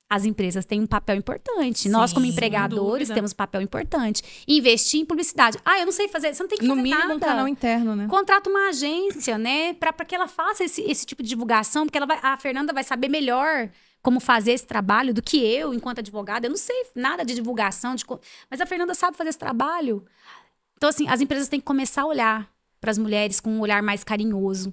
As empresas têm um papel importante. Sim, nós, como empregadores, temos um papel importante. Investir em publicidade. Eu não sei fazer. Você não tem que fazer nada. No mínimo, um canal interno, né? Contrata uma agência, né? Pra que ela faça esse tipo de divulgação. Porque a Fernanda vai saber melhor como fazer esse trabalho do que eu, enquanto advogada. Eu não sei nada de divulgação. Mas a Fernanda sabe fazer esse trabalho. Então, assim, as empresas têm que começar a olhar para as mulheres com um olhar mais carinhoso.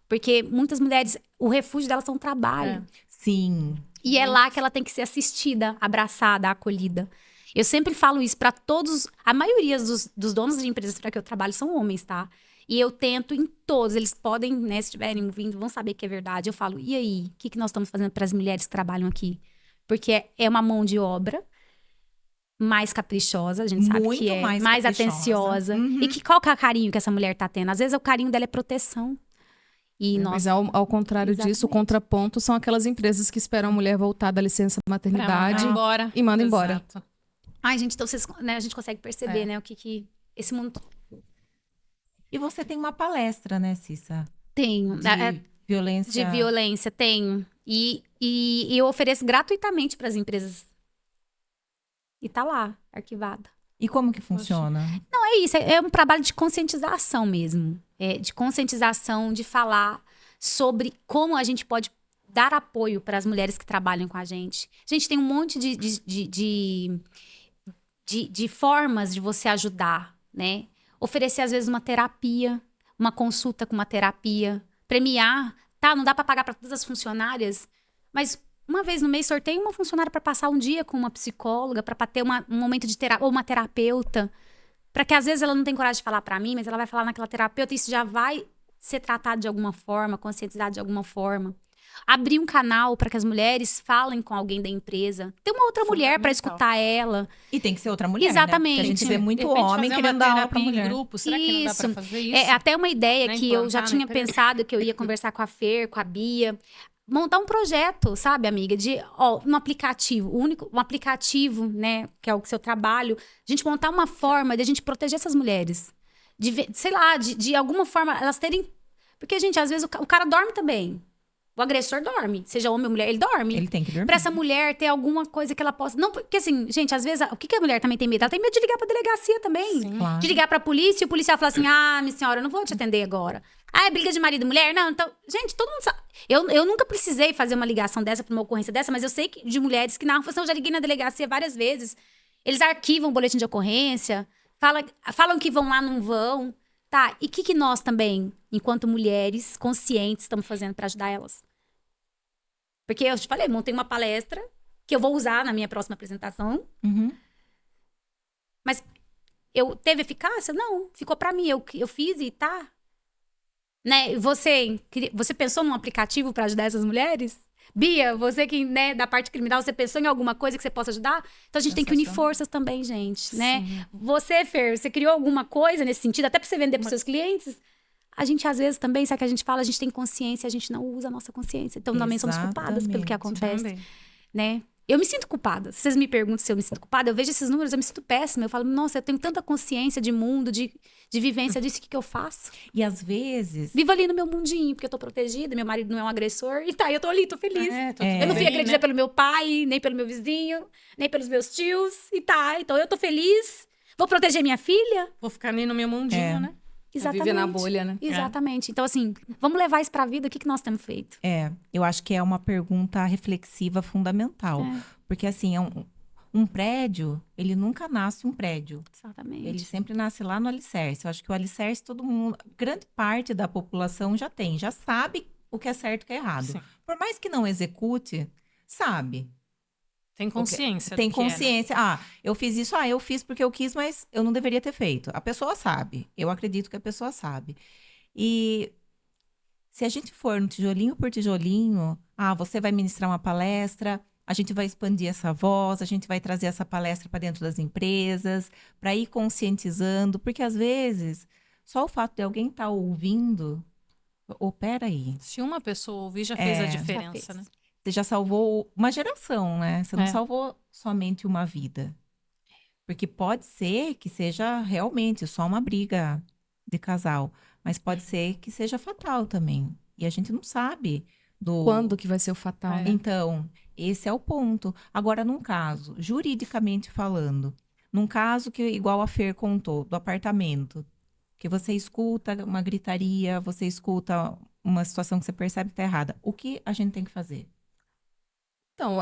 Porque muitas mulheres, o refúgio delas são o trabalho. Sim. E é lá que ela tem que ser assistida, abraçada, acolhida. Eu sempre falo isso para todos... A maioria dos donos de empresas para que eu trabalho são homens, tá? E eu tento em todos. Eles podem, né, se estiverem ouvindo, vão saber que é verdade. Eu falo, e aí? O que nós estamos fazendo para as mulheres que trabalham aqui? Porque é uma mão de obra mais caprichosa, a gente sabe muito que é. Mais atenciosa. E qual que é o carinho que essa mulher tá tendo? Às vezes o carinho dela é proteção. Mas ao contrário disso, o contraponto são aquelas empresas que esperam a mulher voltar da licença maternidade e mandam embora. Ai, gente, então né, a gente consegue perceber, né, o que esse mundo... E você tem uma palestra, né, Cissa? Tenho. Violência. De violência, tenho. E eu ofereço gratuitamente para as empresas. E tá lá, arquivada. E como que funciona? Não, é isso. É um trabalho de conscientização mesmo. De conscientização, de falar sobre como a gente pode dar apoio para as mulheres que trabalham com a gente. A gente tem um monte de formas de você ajudar, né? Oferecer, às vezes, uma terapia, uma consulta com uma terapia. Premiar, tá? Não dá para pagar para todas as funcionárias, mas... Uma vez no mês, sorteio uma funcionária para passar um dia com uma psicóloga, para ter um momento de terapia, ou uma terapeuta. Para que, às vezes, ela não tem coragem de falar para mim, mas ela vai falar naquela terapeuta e isso já vai ser tratado de alguma forma, conscientizado de alguma forma. Abrir um canal para que as mulheres falem com alguém da empresa. Ter uma outra mulher para escutar ela. E tem que ser outra mulher, exatamente. Né? Porque a gente vê muito homem querendo dar aula pra mulher. Grupo. Será que não dá pra fazer isso? É até uma ideia que eu já tinha pensado, que eu ia conversar com a Fer, com a Bia... Montar um projeto, sabe, amiga? Um aplicativo, um aplicativo, né? Que é o seu trabalho. A gente montar uma forma de a gente proteger essas mulheres. Sei lá, de alguma forma, elas terem... Porque, gente, às vezes o cara dorme também. O agressor dorme. Seja homem ou mulher, ele dorme. Ele tem que dormir. Pra essa mulher ter alguma coisa que ela possa... Não, porque assim, gente, às vezes... O que a mulher também tem medo? Ela tem medo de ligar pra delegacia também. Sim, claro. De ligar pra polícia e o policial fala assim, minha senhora, eu não vou te atender agora. É briga de marido e mulher? Não, então... Gente, todo mundo sabe. Eu nunca precisei fazer uma ligação dessa pra uma ocorrência dessa, mas eu sei de mulheres que narram, eu já liguei na delegacia várias vezes. Eles arquivam o boletim de ocorrência, falam que vão lá, não vão. Tá, e o que nós também, enquanto mulheres conscientes, estamos fazendo pra ajudar elas? Porque eu te falei, montei uma palestra que eu vou usar na minha próxima apresentação. Uhum. Mas teve eficácia? Não, ficou pra mim. Eu fiz e tá. Né? Você pensou num aplicativo pra ajudar essas mulheres? Bia, você que, né, da parte criminal, você pensou em alguma coisa que você possa ajudar? Então a gente tem que unir forças também, gente, né? Sim. Você, Fer, você criou alguma coisa nesse sentido, até pra você vender pros seus clientes? A gente, às vezes, também, sabe que a gente fala, a gente tem consciência, a gente não usa a nossa consciência. Então, também somos culpadas pelo que acontece, Também. né? Eu me sinto culpada. Se vocês me perguntam se eu me sinto culpada, eu vejo esses números, eu me sinto péssima. Eu falo, nossa, eu tenho tanta consciência de mundo, de vivência disso, o que eu faço? E às vezes... Vivo ali no meu mundinho, porque eu tô protegida, meu marido não é um agressor. E tá, eu tô ali, tô feliz. Tá tudo Eu não fui bem, agredida né? pelo meu pai, nem pelo meu vizinho, nem pelos meus tios. E tá, então eu tô feliz. Vou proteger minha filha? Vou ficar ali no meu mundinho, né? Exatamente. Viver na bolha, né? Exatamente. Então, assim, vamos levar isso pra vida, o que nós temos feito? Eu acho que é uma pergunta reflexiva fundamental. Porque, assim, um prédio, ele nunca nasce um prédio. Exatamente. Ele sempre nasce lá no alicerce. Eu acho que o alicerce, todo mundo, grande parte da população já tem, já sabe o que é certo e o que é errado. Sim. Por mais que não execute, sabe. Tem consciência Tem do que é, né? consciência. Eu fiz isso, eu fiz porque eu quis, mas eu não deveria ter feito. A pessoa sabe. Eu acredito que a pessoa sabe. E se a gente for no tijolinho por tijolinho, você vai ministrar uma palestra, a gente vai expandir essa voz, a gente vai trazer essa palestra para dentro das empresas, para ir conscientizando, porque às vezes só o fato de alguém estar ouvindo, peraí, Se uma pessoa ouvir, já fez a Já diferença, fez. né? você já salvou uma geração, né? Você não É. salvou somente uma vida. Porque pode ser que seja realmente só uma briga de casal, mas pode ser que seja fatal também. E a gente não sabe Quando que vai ser o fatal, né? Então, esse é o ponto. Agora, num caso, juridicamente falando, num caso que, igual a Fer contou, do apartamento, que você escuta uma gritaria, você escuta uma situação que você percebe que está errada, o que a gente tem que fazer? Então,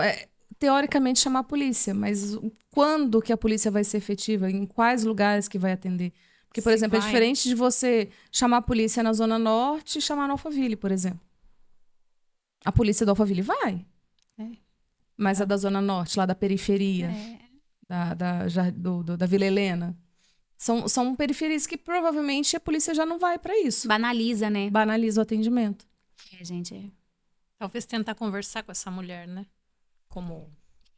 teoricamente chamar a polícia, mas quando que a polícia vai ser efetiva? Em quais lugares que vai atender? Porque, por Se exemplo, é vai, diferente de você chamar a polícia na Zona Norte e chamar no Alphaville, por exemplo. A polícia do Alphaville vai. Mas a da Zona Norte, lá da periferia, da Vila Helena, são periferias que provavelmente a polícia já não vai para isso. Banaliza, né? Banaliza o atendimento. Gente. Talvez tentar conversar com essa mulher, né? Como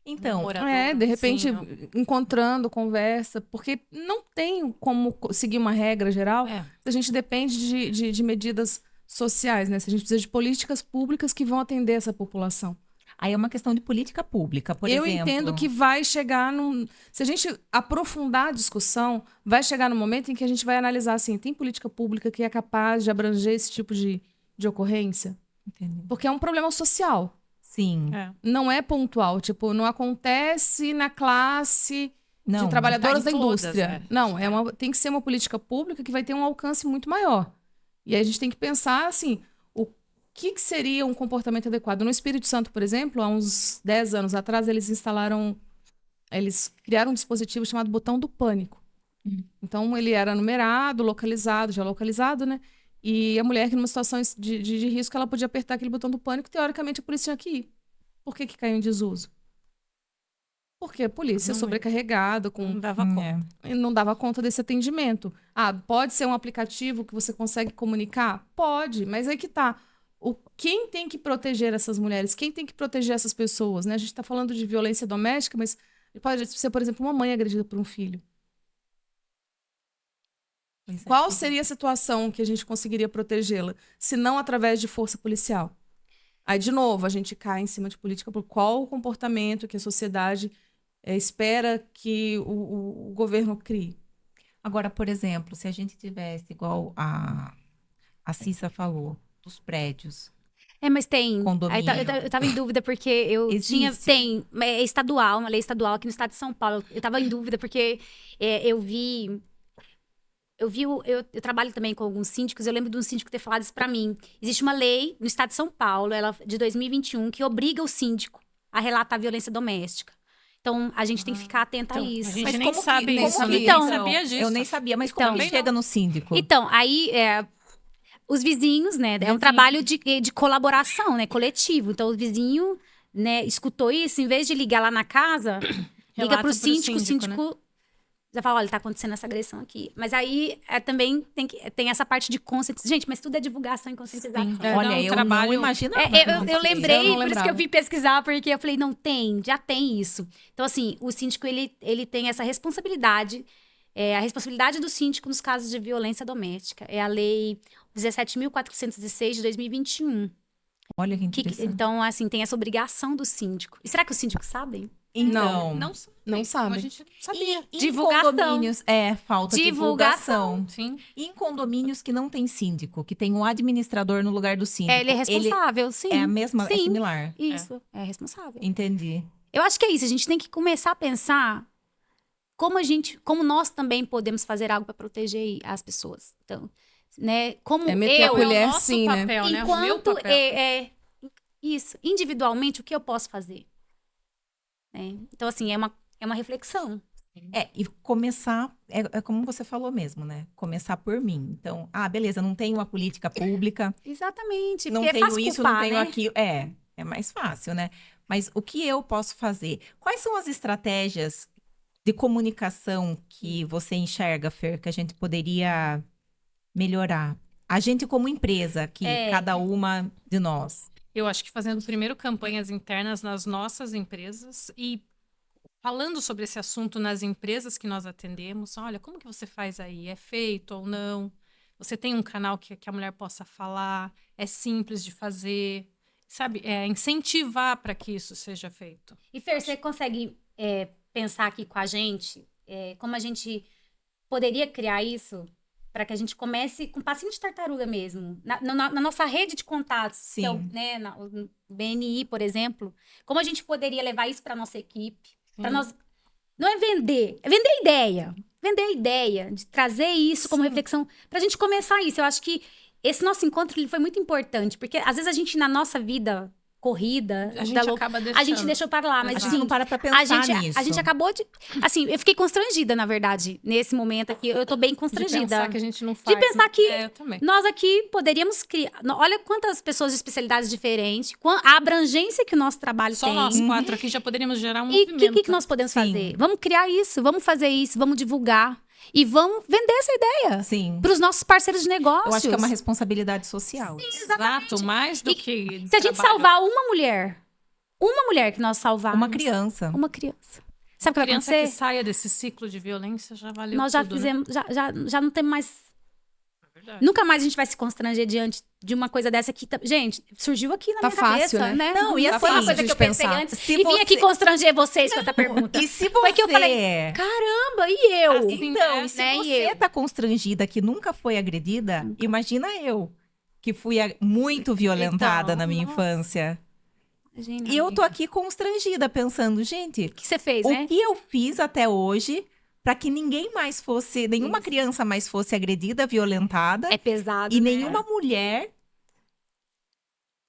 Então, moradora. De repente, Sim, ó. encontrando, conversa, porque não tem como seguir uma regra geral. A gente depende de medidas sociais, né? Se a gente precisa de políticas públicas que vão atender essa população. aí é uma questão de política pública, por Eu exemplo. entendo que vai chegar num... Se a gente aprofundar a discussão, vai chegar no momento em que a gente vai analisar, assim, tem política pública que é capaz de abranger esse tipo de ocorrência? Entendi. Porque é um problema social. Sim. Não é pontual. Tipo, não acontece na classe Não, de trabalhadoras tá da em todas, indústria. né? Não, tem que ser uma política pública que vai ter um alcance muito maior. E aí a gente tem que pensar, assim, o que seria um comportamento adequado. No Espírito Santo, por exemplo, há uns 10 anos atrás, eles criaram um dispositivo chamado botão do pânico. Então, ele era numerado, geolocalizado, né? E a mulher que numa situação de risco, ela podia apertar aquele botão do pânico, teoricamente a polícia tinha que ir. Por que caiu em desuso? Porque a polícia é sobrecarregada, Não dava conta. não dava conta desse atendimento. Pode ser um aplicativo que você consegue comunicar? Pode, mas aí que tá. Quem tem que proteger essas mulheres? Quem tem que proteger essas pessoas? Né? A gente está falando de violência doméstica, mas pode ser, por exemplo, uma mãe agredida por um filho. Qual seria a situação que a gente conseguiria protegê-la, se não através de força policial? Aí, de novo, a gente cai em cima de política por qual o comportamento que a sociedade espera que o governo crie. Agora, por exemplo, se a gente tivesse, igual a Cissa falou, dos prédios, Mas tem. condomínio. Eu tava em dúvida porque Existe. Tem. É estadual, uma lei estadual aqui no estado de São Paulo. Eu tava em dúvida porque eu trabalho também com alguns síndicos, eu lembro de um síndico ter falado isso pra mim. Existe uma lei no estado de São Paulo, ela de 2021, que obriga o síndico a relatar a violência doméstica. Então, a gente tem que ficar atenta a isso. A gente Mas nem como sabe que, isso, como né? que- Então, Nem sabia disso. Eu nem sabia, mas como Então, que chega no síndico? Então, aí, os vizinhos, né? É um trabalho de colaboração, né? Coletivo. Então, o vizinho né, escutou isso, em vez de ligar lá na casa, liga Relata pro pro síndico, o síndico, síndico já fala, olha, tá acontecendo essa agressão aqui. Mas aí também tem essa parte de conscientização. Gente, mas tudo é divulgação e conscientização. É, Olha, dá um eu trabalho- não imaginava. Eu lembrei, Eu não por isso que lembrava. eu vim pesquisar, porque eu falei, não, já tem isso. Então, assim, o síndico, ele tem essa responsabilidade, a responsabilidade do síndico nos casos de violência doméstica. É a lei 17.406 de 2021. Olha que interessante. Então, assim, tem essa obrigação do síndico. E será que os síndicos sabem? Então, Não sabem. A gente não sabia. em Divulgação. condomínios, falta divulgação. Sim. E em condomínios que não tem síndico, que tem um administrador no lugar do síndico. Ele é responsável, sim. É a mesma, é Sim. similar. Isso, é responsável. Entendi. Eu acho que é isso. A gente tem que começar a pensar como nós também podemos fazer algo para proteger as pessoas. Então, né? Como É meter a eu, colher, É o nosso sim, né? papel, né? O meu enquanto papel. isso, individualmente, o que eu posso fazer? Né? Então, assim, é uma reflexão. E começar, é como você falou mesmo, né? Começar por mim. Então, beleza, não tenho uma política pública, Exatamente. não Porque é tenho fácil isso, culpar, não tenho né? aquilo. É mais fácil, né? Mas o que eu posso fazer? Quais são as estratégias de comunicação que você enxerga, Fer, que a gente poderia melhorar? A gente como empresa, que cada uma de nós. Eu acho que fazendo primeiro campanhas internas nas nossas empresas e falando sobre esse assunto nas empresas que nós atendemos. Olha, como que você faz aí? É feito ou não? Você tem um canal que a mulher possa falar? É simples de fazer? Sabe? Incentivar para que isso seja feito. E, Fer, você consegue pensar aqui com a gente como a gente poderia criar isso para que a gente comece com passinho de tartaruga mesmo? Na nossa rede de contatos, Sim. que é o BNI, por exemplo. Como a gente poderia levar isso para nossa equipe? Para nós. Não é vender a ideia. Vender a ideia, de trazer isso como reflexão, para a gente começar isso. Eu acho que esse nosso encontro ele foi muito importante, porque às vezes a gente, na nossa vida corrida, A gente acaba a deixando. gente deixou para lá, mas A gente assim, não para pensar nisso. a gente acabou de. Assim, eu fiquei constrangida, na verdade, nesse momento aqui. Eu tô bem de constrangida. pensar que a gente não faz. De pensar que eu também. nós aqui poderíamos criar. Olha quantas pessoas de especialidades diferentes, a abrangência que o nosso trabalho Só tem. nós 4 aqui já poderíamos gerar um E o movimento. que nós podemos Sim. fazer? Vamos criar isso, vamos fazer isso, vamos divulgar. E vamos vender essa ideia Sim. para os nossos parceiros de negócios. Eu acho que é uma responsabilidade social. Exato, mais do que Se a gente trabalho. salvar uma mulher que nós salvarmos. Uma criança. Uma criança. Sabe o que vai criança que acontecer? saia desse ciclo de violência já valeu Nós já tudo, né? fizemos, já não temos mais. Verdade. Nunca mais a gente vai se constranger diante de uma coisa dessa que, gente, surgiu aqui na Tá minha fácil, cabeça, né? Não, e foi uma assim, coisa que eu pensei pensar. antes. Se E vim aqui você- constranger vocês com essa pergunta. E se você... Foi que eu falei, caramba, e eu? Assim, Então, né? se Né, e você eu? tá constrangida que nunca foi agredida, imagina eu, que fui muito violentada Então, na minha nossa. infância. Imagina, E eu tô amiga. aqui constrangida, pensando, gente, O que você fez, o né? que eu fiz até hoje para que ninguém mais fosse, nenhuma criança mais fosse agredida, violentada, É pesado. e né? nenhuma mulher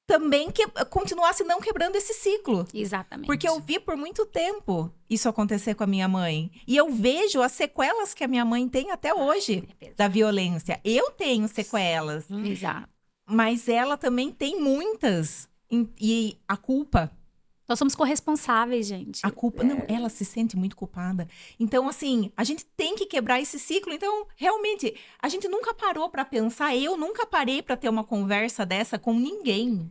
também continuasse não quebrando esse ciclo. Exatamente. Porque eu vi por muito tempo isso acontecer com a minha mãe. E eu vejo as sequelas que a minha mãe tem até hoje É pesado. da violência. Eu tenho sequelas, Exato. mas ela também tem muitas. E a culpa, Nós somos corresponsáveis, gente. não, ela se sente muito culpada. Então, assim, a gente tem que quebrar esse ciclo. Então, realmente, a gente nunca parou para pensar. Eu nunca parei para ter uma conversa dessa com ninguém.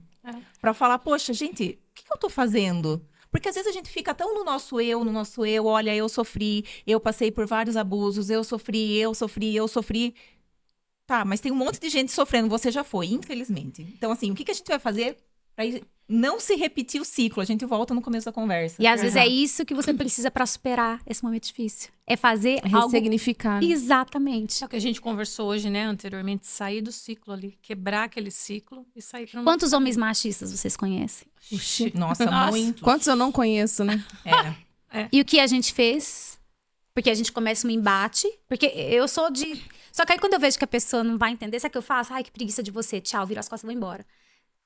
Para falar, poxa, gente, o que eu tô fazendo? Porque às vezes a gente fica tão no nosso eu, olha, eu sofri, eu passei por vários abusos, eu sofri. Tá, mas tem um monte de gente sofrendo, você já foi, infelizmente. Então, assim, o que a gente vai fazer para não se repetir o ciclo? A gente volta no começo da conversa. E às vezes é Exato. isso que você precisa para superar esse momento difícil. É fazer algo. Ressignificar. né? Exatamente. É o que a gente conversou hoje, né, anteriormente, sair do ciclo ali, quebrar aquele ciclo e sair para Quantos homens machistas vocês conhecem? Puxa, nossa, Nossa. muito. Quantos eu não conheço, né? E o que a gente fez? Porque a gente começa um embate. Porque eu sou de. Só que aí quando eu vejo que a pessoa não vai entender, sabe o que eu faço? Ai, que preguiça de você. Tchau, viro as costas e vou embora.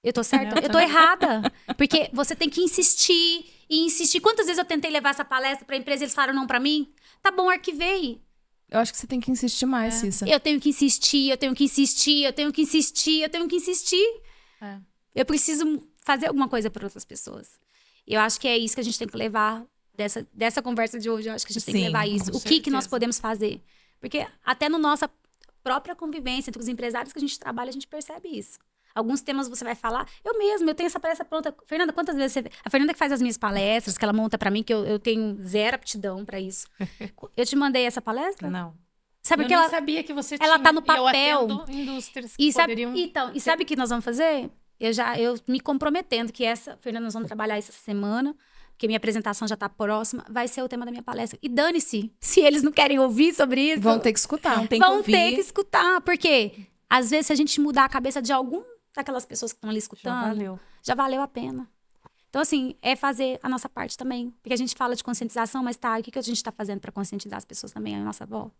Eu tô certa? Eu tô errada. Porque você tem que insistir e insistir. Quantas vezes eu tentei levar essa palestra pra empresa e eles falaram não pra mim? Tá bom, arquivei. Eu acho que você tem que insistir mais, Cissa. Eu tenho que insistir, eu tenho que insistir, eu tenho que insistir, eu tenho que insistir. É. Eu preciso fazer alguma coisa por outras pessoas. Eu acho que é isso que a gente tem que levar dessa conversa de hoje. Eu acho que a gente tem que Sim, levar isso. com O que nós certeza. podemos fazer? Porque até na nossa própria convivência entre os empresários que a gente trabalha, a gente percebe isso. Alguns temas você vai falar. Eu tenho essa palestra pronta. Fernanda, quantas vezes você... A Fernanda que faz as minhas palestras, que ela monta pra mim, que eu tenho zero aptidão pra isso. Eu te mandei essa palestra? Não. Sabe Eu porque nem ela... sabia que você ela tinha. tá no E eu papel. atendo indústrias que E sabe, poderiam... e sabe o que nós vamos fazer? Eu me comprometendo que Fernanda, nós vamos trabalhar isso essa semana, porque minha apresentação já tá próxima, vai ser o tema da minha palestra. E dane-se, se eles não querem ouvir sobre isso, Vão ter que escutar. Não tem que vão ouvir. ter que escutar. Porque, às vezes, se a gente mudar a cabeça de algum daquelas pessoas que estão ali Já escutando, valeu. já valeu a pena. Então, assim, é fazer a nossa parte também. Porque a gente fala de conscientização, mas tá, o que a gente tá fazendo para conscientizar as pessoas também à nossa volta?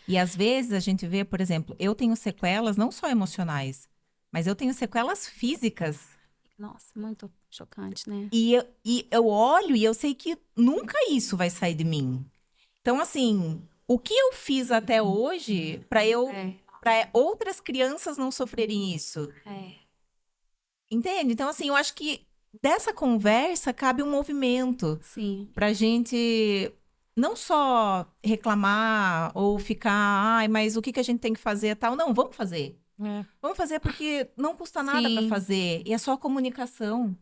E às vezes a gente vê, por exemplo, eu tenho sequelas não só emocionais, mas eu tenho sequelas físicas. Nossa, muito chocante, né? E eu olho e eu sei que nunca isso vai sair de mim. Então, assim, o que eu fiz até hoje para outras crianças não sofrerem isso? Entende? Então, assim, eu acho que dessa conversa cabe um movimento Sim. pra gente não só reclamar ou ficar, ai, mas o que a gente tem que fazer e tal. Não, vamos fazer. É. Vamos fazer porque não custa nada pra Sim. fazer. E é só comunicação.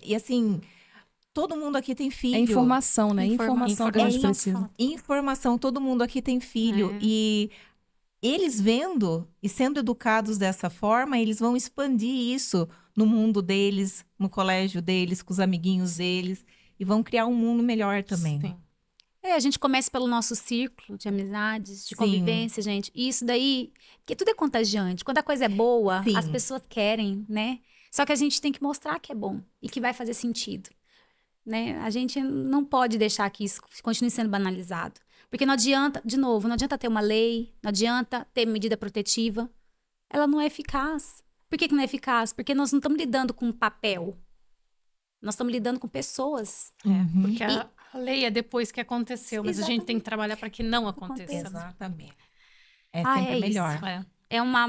E assim, todo mundo aqui tem filho. É informação, né? Informação que a gente Informação. precisa. Informação, todo mundo aqui tem filho. É. E eles vendo e sendo educados dessa forma, eles vão expandir isso no mundo deles, no colégio deles, com os amiguinhos deles. E vão criar um mundo melhor também. Sim. A gente começa pelo nosso círculo de amizades, de Sim. convivência, gente. E isso daí, porque tudo é contagiante. Quando a coisa é boa, Sim. as pessoas querem, né? Só que a gente tem que mostrar que é bom e que vai fazer sentido, né? A gente não pode deixar que isso continue sendo banalizado. Porque não adianta, de novo, não adianta ter uma lei, não adianta ter medida protetiva. Ela não é eficaz. Por que não é eficaz? Porque nós não estamos lidando com papel. Nós estamos lidando com pessoas. Porque a lei é depois que aconteceu, mas a gente tem que trabalhar para que não aconteça. Exatamente. É Ah, sempre é melhor. isso. É. É uma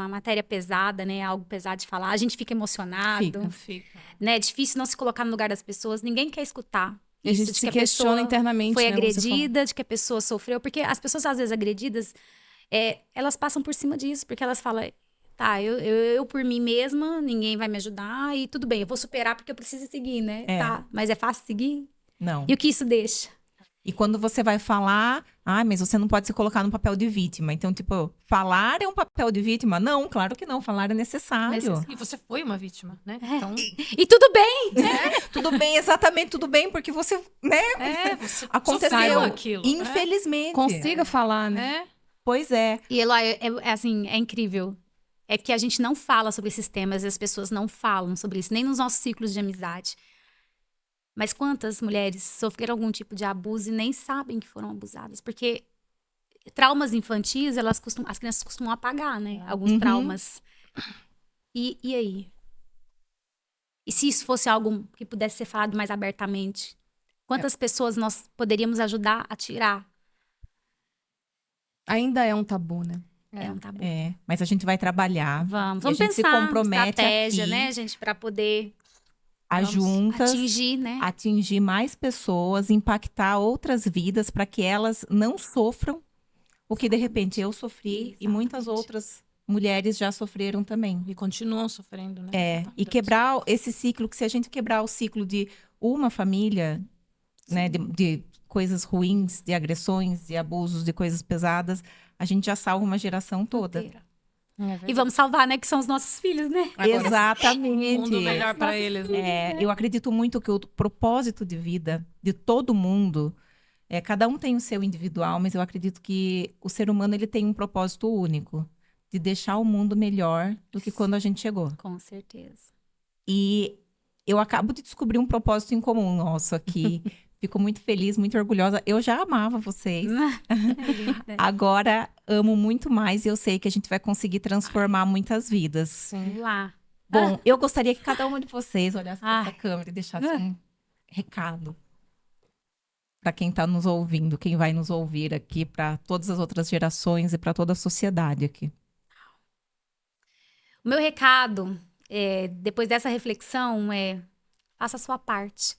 matéria pesada, né? Algo pesado de falar. A gente fica emocionado, Fica. né? É difícil não se colocar no lugar das pessoas. Ninguém quer escutar. E a isso gente de se que a pessoa questiona internamente, foi né? Você falou. agredida, de que a pessoa sofreu. Porque as pessoas, às vezes, agredidas, elas passam por cima disso. Porque elas falam, tá, eu por mim mesma, ninguém vai me ajudar. E tudo bem, eu vou superar porque eu preciso seguir, né? É. Tá, mas é fácil seguir? Não. E o que isso deixa? E quando você vai falar, mas você não pode se colocar no papel de vítima. Então, tipo, falar é um papel de vítima? Não, claro que não. Falar é necessário. E você foi uma vítima, né? É. Então, E tudo bem! Tudo bem, exatamente tudo bem, porque você, né? você Aconteceu. sofreu aquilo. Infelizmente. Consiga falar, né? É. Pois é. E Eloy, assim, é incrível. É que a gente não fala sobre esses temas e as pessoas não falam sobre isso, nem nos nossos ciclos de amizade. Mas quantas mulheres sofreram algum tipo de abuso e nem sabem que foram abusadas? Porque traumas infantis, as crianças costumam apagar, né? Alguns Uhum. traumas. E aí? E se isso fosse algo que pudesse ser falado mais abertamente? Quantas pessoas nós poderíamos ajudar a tirar? Ainda é um tabu, né? É um tabu. Mas a gente vai trabalhar. Vamos E a gente se pensar em compromete estratégia, aqui né, gente, para poder juntas atingir, né? atingir mais pessoas, impactar outras vidas para que elas não sofram o que de repente eu sofri e muitas Exatamente. outras mulheres já sofreram também. E continuam sofrendo, né? E quebrar esse ciclo, que se a gente quebrar o ciclo de uma família, né, de coisas ruins, de agressões, de abusos, de coisas pesadas, a gente já salva uma geração toda. Inteira. É E verdade. vamos salvar, né, que são os nossos filhos, né? Exatamente. Um mundo melhor para eles, né? Eu acredito muito que o propósito de vida de todo mundo, cada um tem o seu individual, mas eu acredito que o ser humano ele tem um propósito único, de deixar o mundo melhor do que quando a gente chegou. Com certeza. E eu acabo de descobrir um propósito em comum nosso aqui. Fico muito feliz, muito orgulhosa. Eu já amava vocês. Agora amo muito mais e eu sei que a gente vai conseguir transformar muitas vidas. Vamos lá. Bom, eu gostaria que cada uma de vocês olhasse para essa Ai. câmera e deixasse um recado para quem está nos ouvindo, quem vai nos ouvir aqui, para todas as outras gerações e para toda a sociedade aqui. O meu recado, depois dessa reflexão, Faça a sua parte.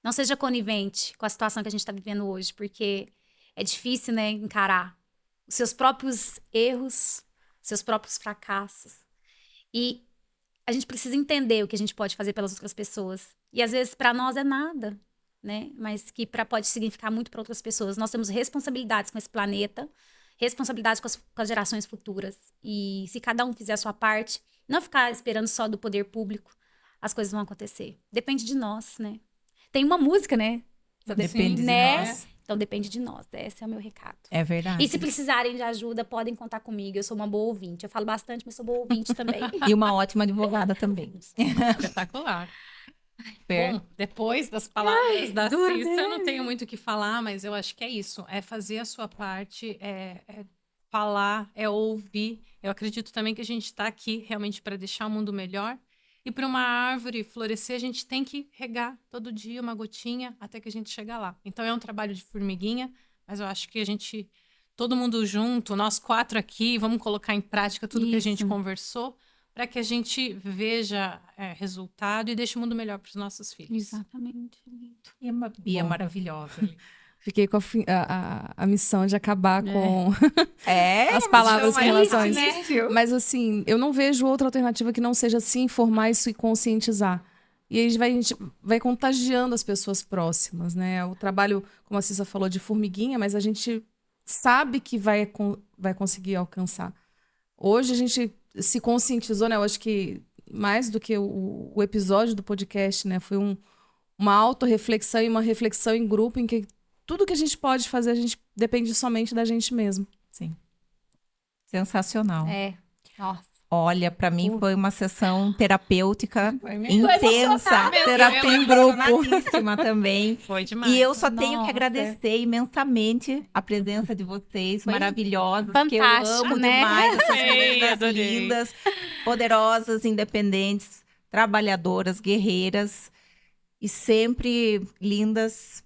Não seja conivente com a situação que a gente está vivendo hoje, porque é difícil, né, encarar os seus próprios erros, seus próprios fracassos. E a gente precisa entender o que a gente pode fazer pelas outras pessoas. E às vezes para nós é nada, né? Mas que pode significar muito para outras pessoas. Nós temos responsabilidades com esse planeta, responsabilidades com as gerações futuras. E se cada um fizer a sua parte, não ficar esperando só do poder público, as coisas vão acontecer. Depende de nós, né? Tem uma música, né? Só Depende de né? nós. Então depende de nós. Esse é o meu recado. É verdade. E se precisarem de ajuda, podem contar comigo. Eu sou uma boa ouvinte. Eu falo bastante, mas sou boa ouvinte também. E uma ótima advogada também. Espetacular. Fer. Bom, depois das palavras da duas Cissa, eu não tenho muito o que falar, mas eu acho que é isso. É fazer a sua parte, é falar, é ouvir. Eu acredito também que a gente está aqui realmente para deixar o mundo melhor. E para uma árvore florescer, a gente tem que regar todo dia uma gotinha até que a gente chegar lá. Então é um trabalho de formiguinha, mas eu acho que a gente, todo mundo junto, nós 4 aqui, vamos colocar em prática tudo que a gente Isso. conversou para que a gente veja resultado e deixe o mundo melhor para os nossos filhos. Exatamente. E uma Bia Bom. maravilhosa. Fiquei com a missão de acabar com as mas palavras chama com relação a isso, isso. né? Mas assim, eu não vejo outra alternativa que não seja se informar isso e conscientizar. E aí a gente vai contagiando as pessoas próximas, né? O trabalho, como a Cissa falou, de formiguinha, mas a gente sabe que vai conseguir alcançar. Hoje a gente se conscientizou, né? Eu acho que mais do que o episódio do podcast, né? Foi uma autorreflexão e uma reflexão em grupo em que tudo que a gente pode fazer, a gente depende somente da gente mesmo. Sim. Sensacional. É. Nossa. Olha, para mim foi uma sessão terapêutica mesmo. intensa. mesmo, Terapia eu em emocionadíssima também. Foi demais. E eu só tenho que Nossa. agradecer imensamente a presença de vocês, Foi maravilhosas, que eu fantástico, amo né? demais essas Ei, meninas adorei. lindas, poderosas, independentes, trabalhadoras, guerreiras e sempre lindas,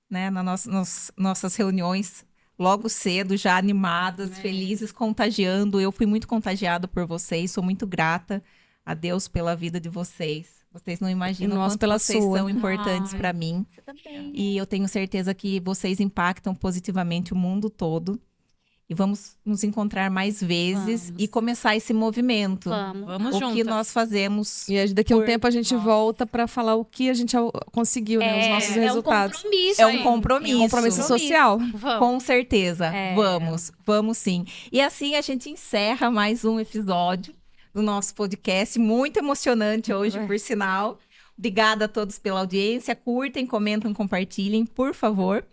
né, nas nossas reuniões. Logo cedo, já animadas, felizes, contagiando. Eu fui muito contagiada por vocês, sou muito grata a Deus pela vida de vocês. Vocês não imaginam E nós quanto pela vocês sua. são importantes Ai. para mim. Você também. E eu tenho certeza que vocês impactam positivamente o mundo todo. E vamos nos encontrar mais vezes Vamos. e começar esse movimento. Vamos. Vamos O juntas. que nós fazemos. E aí, daqui a um Por tempo a gente nós. volta para falar o que a gente conseguiu, né? Os nossos resultados. É um compromisso. É um aí. compromisso. Compromisso social. Vamos. Com certeza. É. Vamos sim. E assim a gente encerra mais um episódio do nosso podcast. Muito emocionante hoje, por sinal. Obrigada a todos pela audiência. Curtem, comentem, compartilhem, por favor.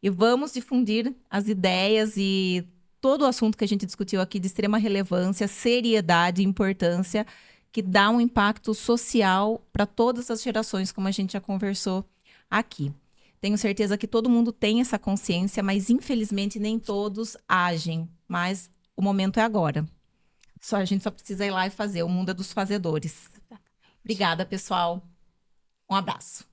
E vamos difundir as ideias e todo o assunto que a gente discutiu aqui de extrema relevância, seriedade e importância, que dá um impacto social para todas as gerações, como a gente já conversou aqui. Tenho certeza que todo mundo tem essa consciência, mas infelizmente nem todos agem. Mas o momento é agora. A gente só precisa ir lá e fazer. O mundo é dos fazedores. Obrigada, pessoal. Um abraço.